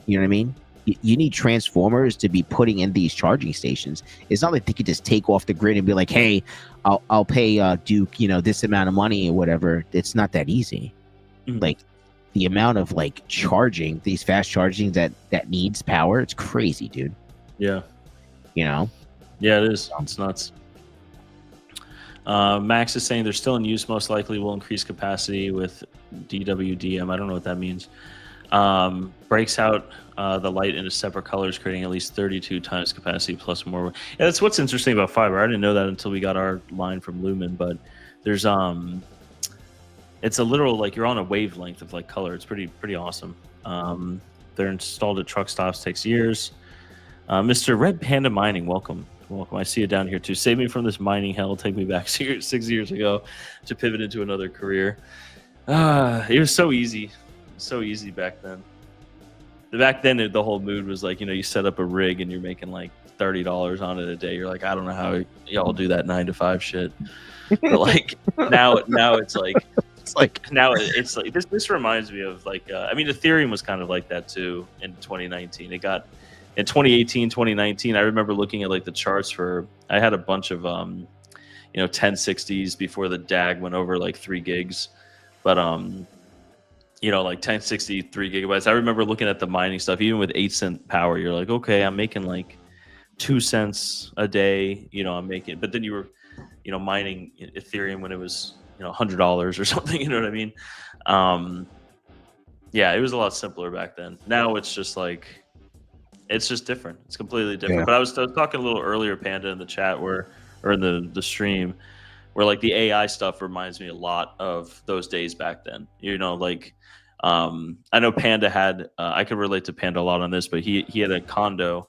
You know what I mean? You need transformers to be putting in these charging stations. It's not like they could just take off the grid and be like, "Hey, I'll pay Duke, this amount of money or whatever." It's not that easy. Like the amount of like charging, these fast charging that needs power, it's crazy, dude. Yeah. Yeah, it is. It's nuts. Max is saying they're still in use. Most likely will increase capacity with DWDM. I don't know what that means. Breaks out the light into separate colors, creating at least 32 times capacity plus more. Yeah, that's what's interesting about fiber. I didn't know that until we got our line from Lumen, but there's it's a literal like you're on a wavelength of like color. It's pretty awesome. They're installed at truck stops, takes years. Mr. Red Panda Mining, welcome. I see you down here too. Save me from this mining hell. Take me back 6 years ago to pivot into another career. It was so easy. So easy back then. Back then, the whole mood was like, you set up a rig and you're making like $30 on it a day. You're like, I don't know how y'all do that 9 to 5 shit. But like now it's like this reminds me of like Ethereum was kind of like that too in 2019. It got in 2018, 2019. I remember looking at like the charts I had a bunch of 1060s before the DAG went over like 3 gigs, but like 1060, 3 gigabytes. I remember looking at the mining stuff, even with 8-cent power, you're like, okay, I'm making like 2 cents a day, I'm making, but then you were, mining Ethereum when it was, $100 or something, you know what I mean? Yeah, it was a lot simpler back then. Now it's just like, it's just different. It's completely different. Yeah. But I was talking a little earlier, Panda, in the chat or in the stream, where like the AI stuff reminds me a lot of those days back then. I know Panda had, I could relate to Panda a lot on this, but he had a condo.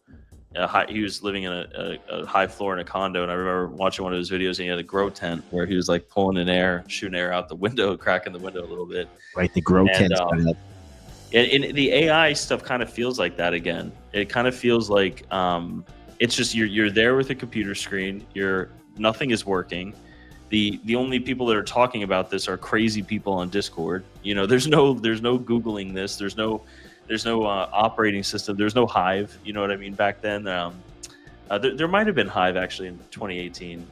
He was living in a high floor in a condo, and I remember watching one of his videos, and he had a grow tent where he was like pulling in air, shooting air out the window, cracking the window a little bit. Right, the grow tent. And the AI stuff kind of feels like that again. It kind of feels like it's just you're there with a computer screen. Nothing is working. The only people that are talking about this are crazy people on Discord. There's no Googling this. There's no operating system. There's no Hive. You know what I mean? Back then, there might have been Hive actually in 2018.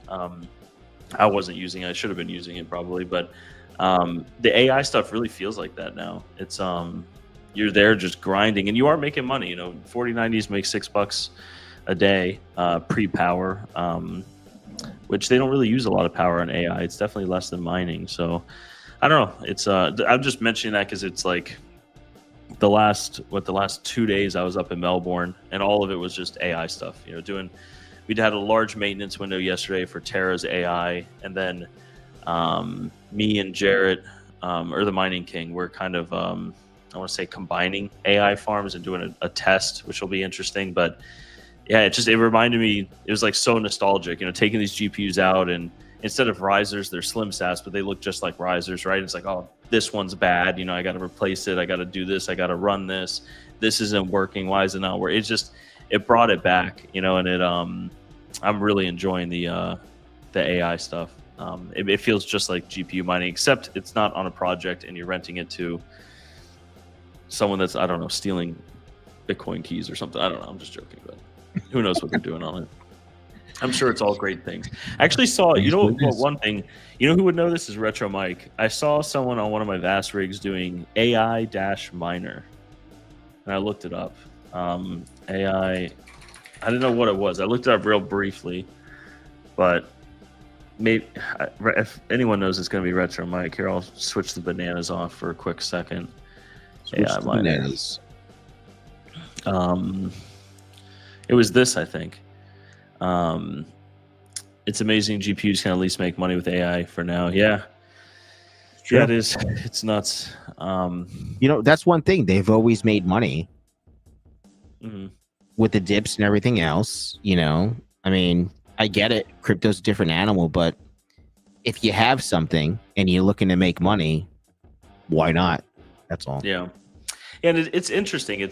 I wasn't using it. I should have been using it probably, but the AI stuff really feels like that now. It's you're there just grinding, and you are making money. 4090s make $6 a day pre-power. Which they don't really use a lot of power on AI. It's definitely less than mining. So I don't know. It's I'm just mentioning that because it's like the last 2 days I was up in Melbourne, and all of it was just AI stuff. We'd had a large maintenance window yesterday for Terra's AI, and then me and Jarrett, or the Mining Kiing, we're kind of I want to say combining AI farms and doing a test, which will be interesting. But yeah, it reminded me, it was like so nostalgic, taking these GPUs out, and instead of risers, they're slim sats, but they look just like risers, right? It's like, oh, this one's bad, I got to replace it, I got to do this, I got to run this isn't working, why is it not working? It brought it back, and it I'm really enjoying the AI stuff. It feels just like GPU mining, except it's not on a project and you're renting it to someone that's, I don't know, stealing Bitcoin keys or something. I don't know, I'm just joking, but who knows what they're doing on it. I'm sure it's all great things. I actually saw, one thing, who would know this is Retro Mike. I saw someone on one of my VAST rigs doing AI-miner, and I looked it up. AI, I didn't know what it was. I looked it up real briefly, but maybe if anyone knows, it's going to be Retro Mike. Here, I'll switch the bananas off for a quick second. AI miner. It was this, I think. It's amazing GPUs can at least make money with AI for now. Yeah. Yeah, it is. It's nuts. That's one thing. They've always made money with the dips and everything else. I mean, I get it. Crypto's a different animal, but if you have something and you're looking to make money, why not? That's all. Yeah. And it's interesting.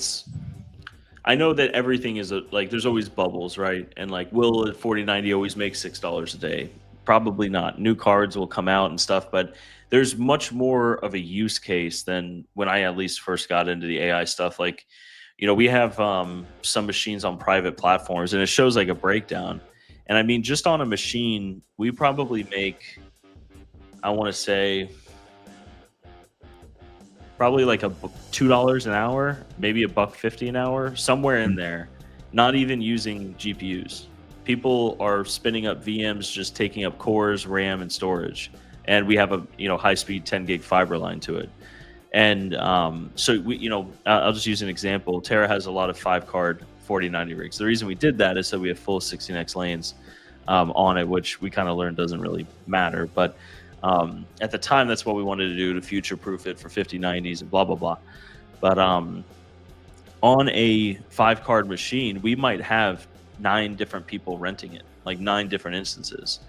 I know that everything is there's always bubbles, right? And will 4090 always make $6 a day? Probably not. New cards will come out and stuff, but there's much more of a use case than when I at least first got into the AI stuff. We have some machines on private platforms, and it shows a breakdown. And I mean, just on a machine, we probably make, I want to say, probably a $2 an hour, maybe $1.50 an hour, somewhere in there, not even using GPUs. People are spinning up VMs, just taking up cores, RAM, and storage. And we have a high-speed 10 gig fiber line to it. And so we, I'll just use an example. Terra has a lot of 5-card 4090 rigs. The reason we did that is so we have full 16x lanes on it, which we kind of learned doesn't really matter. But at the time, that's what we wanted to do to future-proof it for 5090s and blah, blah, blah. But on a 5-card machine, we might have 9 different people renting it, 9 different instances.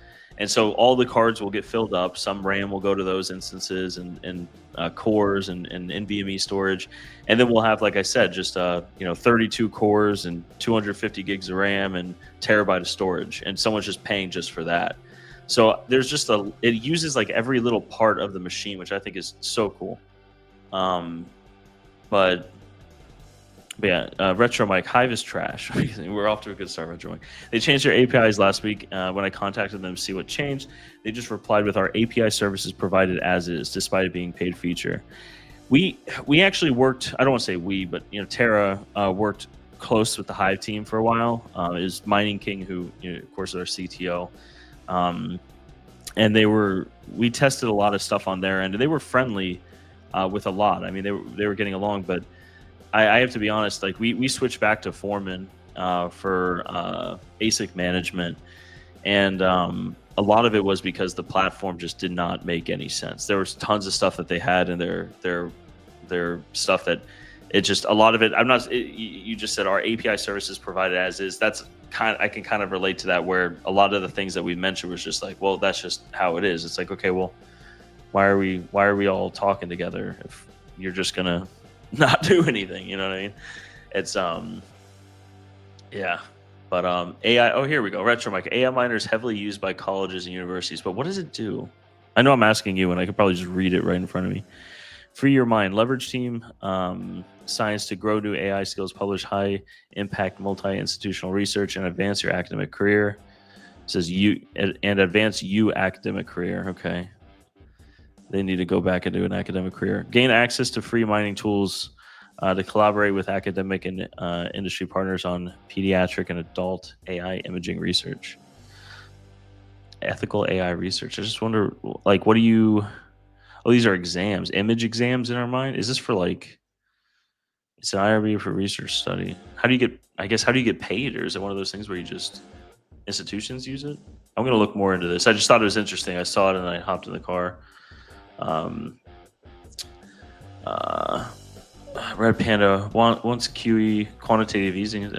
And so all the cards will get filled up. Some RAM will go to those instances and cores and NVMe storage. And then we'll have, like I said, just 32 cores and 250 gigs of RAM and terabyte of storage. And someone's just paying just for that. So there's just it uses every little part of the machine, which I think is so cool. But yeah, Retro Mike, Hive is trash. We're off to a good start, Retro Mike. They changed their APIs last week. When I contacted them to see what changed, they just replied with our API services provided as is, despite it being paid feature. We actually worked, I don't want to say we, but Terra worked close with the Hive team for a while. Is Mining Kiing, who of course is our CTO. And we tested a lot of stuff on their end, and they were friendly with a lot. I mean, they were getting along, but I have to be honest, we switched back to Foreman for ASIC management, and a lot of it was because the platform just did not make any sense. There was tons of stuff that they had in their stuff that it just, a lot of it, you just said our API services provided as is. That's I can kind of relate to that, where a lot of the things that we mentioned was just well, that's just how it is. It's okay, well, why are we all talking together if you're just gonna not do anything? You know what I mean? It's yeah. But AI, oh, here we go. Retro Mike, AI miner is heavily used by colleges and universities, but what does it do? I know I'm asking you, and I could probably just read it right in front of me. Free your mind, leverage team science to grow new AI skills, publish high impact multi-institutional research, and advance your academic career. It says advance academic career. Okay. They need to go back and do an academic career. Gain access to free mining tools to collaborate with academic and industry partners on pediatric and adult AI imaging research. Ethical AI research. I just wonder, what do you... Oh, these are exams, image exams in our mind. Is this for It's an IRB for research study. How do you get? I guess how do you get paid, or is it one of those things where you just institutions use it? I'm gonna look more into this. I just thought it was interesting. I saw it and I hopped in the car. Red Panda once QE quantitative easing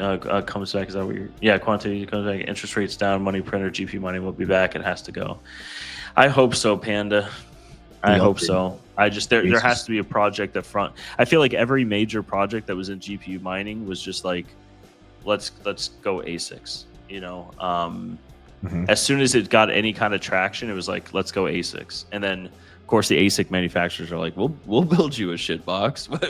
comes back. Is that what you're? Yeah, quantitative comes back. Interest rates down. Money printer. GPU mining will be back. It has to go. I hope so, Panda. I hope so. I just there has to be a project up front. I feel like every major project that was in GPU mining was just like, let's go ASICs. You know, as soon as it got any kind of traction, it was like, let's go ASICs. And then, of course, the ASIC manufacturers are like, we'll build you a shit box. What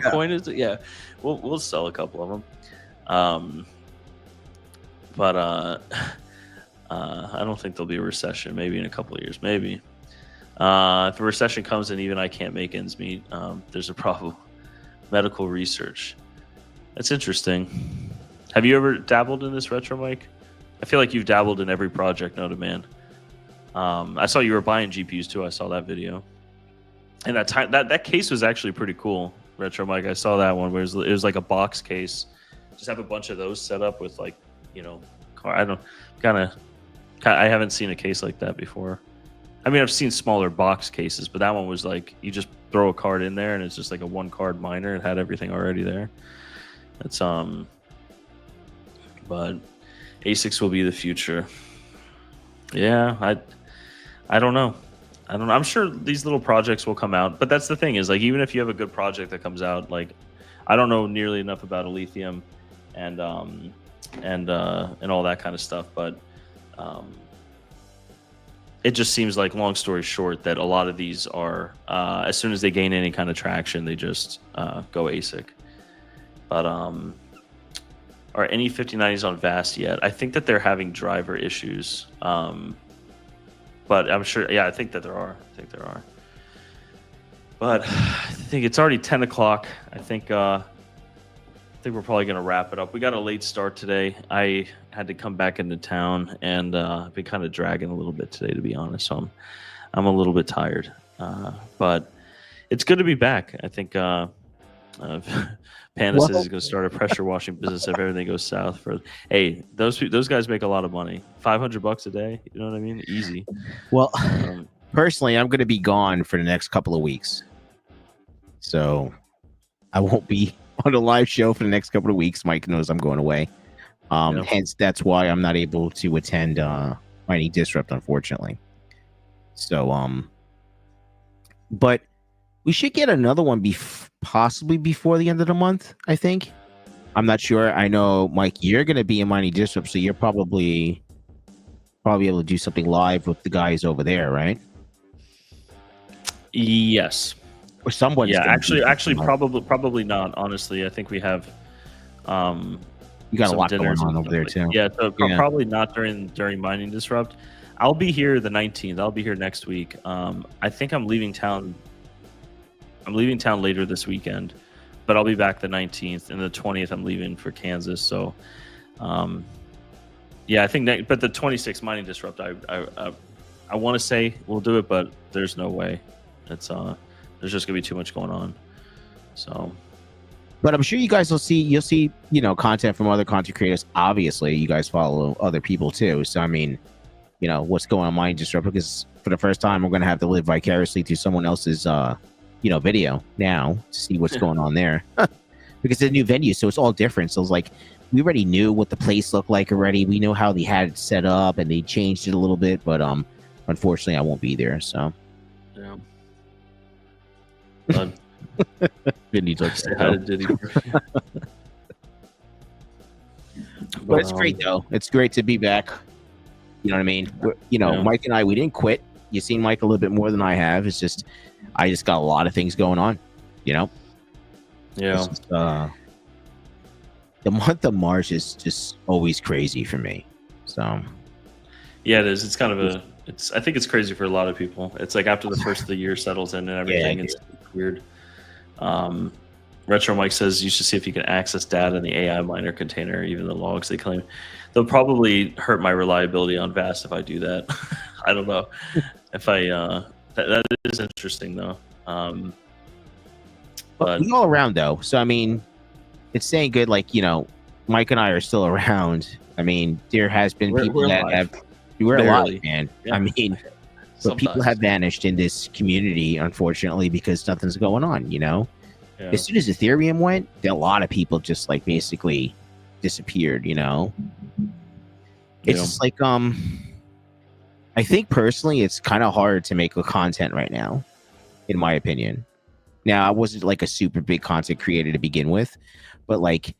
coin is it? Yeah, we'll sell a couple of them. But I don't think there'll be a recession. Maybe in a couple of years. Maybe. If a recession comes and even I can't make ends meet, there's a problem. Medical research. That's interesting. Have you ever dabbled in this, Retro Mike? I feel like you've dabbled in every project known to man. I saw you were buying GPUs too. I saw that video. And that case was actually pretty cool, Retro Mike. I saw that one where it was like a box case. Just have a bunch of those set up with, like, you know, I haven't seen a case like that before. I mean, I've seen smaller box cases, but that one was like, you just throw a card in there and it's just like a 1-card miner. It had everything already there. It's but ASICs will be the future. Yeah, I don't know. I'm sure these little projects will come out, but that's the thing is, like, even if you have a good project that comes out, like, I don't know nearly enough about Lithium and all that kind of stuff, but it just seems like, long story short, that a lot of these are, as soon as they gain any kind of traction, they just go ASIC. But are any 5090s on VAST yet? I think that they're having driver issues. But I'm sure, yeah, I think that there are. But I think it's already 10 o'clock. I think we're probably going to wrap it up. We got a late start today. I had to come back into town, and I've been kind of dragging a little bit today, to be honest. So I'm a little bit tired. But it's good to be back. I think Panda says he's going to start a pressure washing business if everything goes south. Hey, those guys make a lot of money. $500 a day. You know what I mean? Easy. Well, personally, I'm going to be gone for the next couple of weeks, so I won't be on a live show for the next couple of weeks. Mike knows I'm going away. Hence, that's why I'm not able to attend Mining Disrupt, unfortunately. So, but we should get another one possibly before the end of the month, I think. I'm not sure. I know, Mike, you're going to be in Mining Disrupt, so you're probably able to do something live with the guys over there, right? Yes. Or someone. Yeah, actually, probably not. Honestly, I think we have. You got a lot going on over there too. Yeah, so probably not during Mining Disrupt. I'll be here the 19th. I'll be here next week. I think I'm leaving town. I'm leaving town later this weekend, but I'll be back the 19th, and the 20th I'm leaving for Kansas. So, yeah, I think. But the 26th Mining Disrupt, I want to say we'll do it, but there's no way. It's there's just gonna be too much going on. So, but I'm sure you guys will see. You'll see, content from other content creators. Obviously, you guys follow other people too. So, I mean, what's going on Mining Disrupt, because for the first time, we're gonna have to live vicariously through someone else's video now to see what's going on there. Because it's a new venue, so it's all different. So it's like, we already knew what the place looked like already. We know how they had it set up, and they changed it a little bit, but unfortunately I won't be there. So yeah. Vinny's like, but it's great though. It's great to be back. You know what I mean? Mike and I, we didn't quit. You've seen Mike a little bit more than I have. It's just, I just got a lot of things going on, Yeah. Just, the month of March is just always crazy for me. So. Yeah, it is. It's kind of I think it's crazy for a lot of people. It's like after the first of the year settles in and everything, it's weird. Retro Mike says you should see if you can access data in the AI miner container, even the logs they claim. They'll probably hurt my reliability on VAST if I do that. I don't know. If I that is interesting though. But we all around though. So I mean, it's staying good. Like, you know, Mike and I are still around. I mean, there has been people we're that alive. we're Barely. alive, man. Yeah. I mean, but people have vanished in this community, unfortunately, because nothing's going on, you know? Yeah. As soon as Ethereum went, a lot of people just like basically disappeared, you know? It's just like, I think personally, it's kind of hard to make a content right now, in my opinion. Now, I wasn't like a super big content creator to begin with, but like,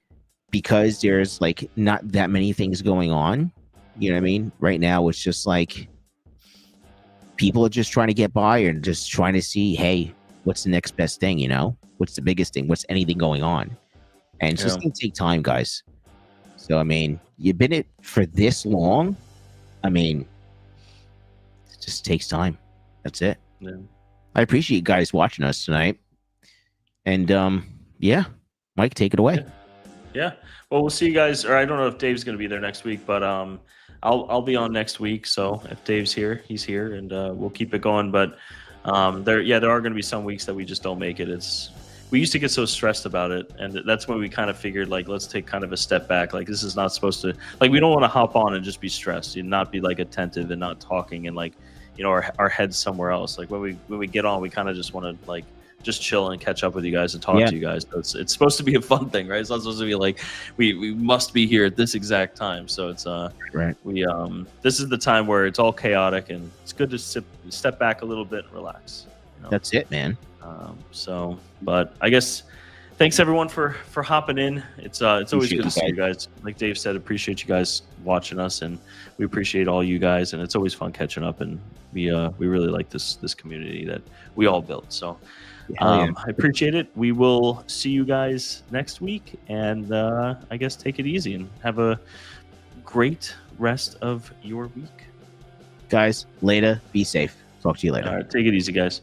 because there's like not that many things going on, you know what I mean? Right now, it's just like people are just trying to get by and just trying to see, hey, what's the next best thing, you know? What's the biggest thing? What's anything going on? And it's just going to take time, guys. So, I mean, you've been it for this long. I mean, it just takes time. That's it. Yeah. I appreciate you guys watching us tonight. And yeah, Mike, take it away. Yeah. Well, we'll see you guys. Or I don't know if Dave's going to be there next week, but I'll be on next week. So if Dave's here, he's here, and we'll keep it going. But there are going to be some weeks that we just don't make it. We used to get so stressed about it, and that's when we kind of figured, like, let's take kind of a step back. Like, this is not supposed to, like, we don't want to hop on and just be stressed and not be like attentive and not talking and like, you know, our heads somewhere else. Like when we get on, we kind of just want to like just chill and catch up with you guys and talk to you guys. So it's supposed to be a fun thing, right? It's not supposed to be like we must be here at this exact time. So it's right. This is the time where it's all chaotic, and it's good to step back a little bit and relax. You know? That's it, man. But I guess thanks everyone for hopping in. It's always good to see you guys. Like Dave said, appreciate you guys watching us, and we appreciate all you guys. And it's always fun catching up, and we really like this community that we all built. So. I appreciate it. We will see you guys next week, and I guess take it easy and have a great rest of your week. Guys, later. Be safe. Talk to you later. All right, take it easy, guys.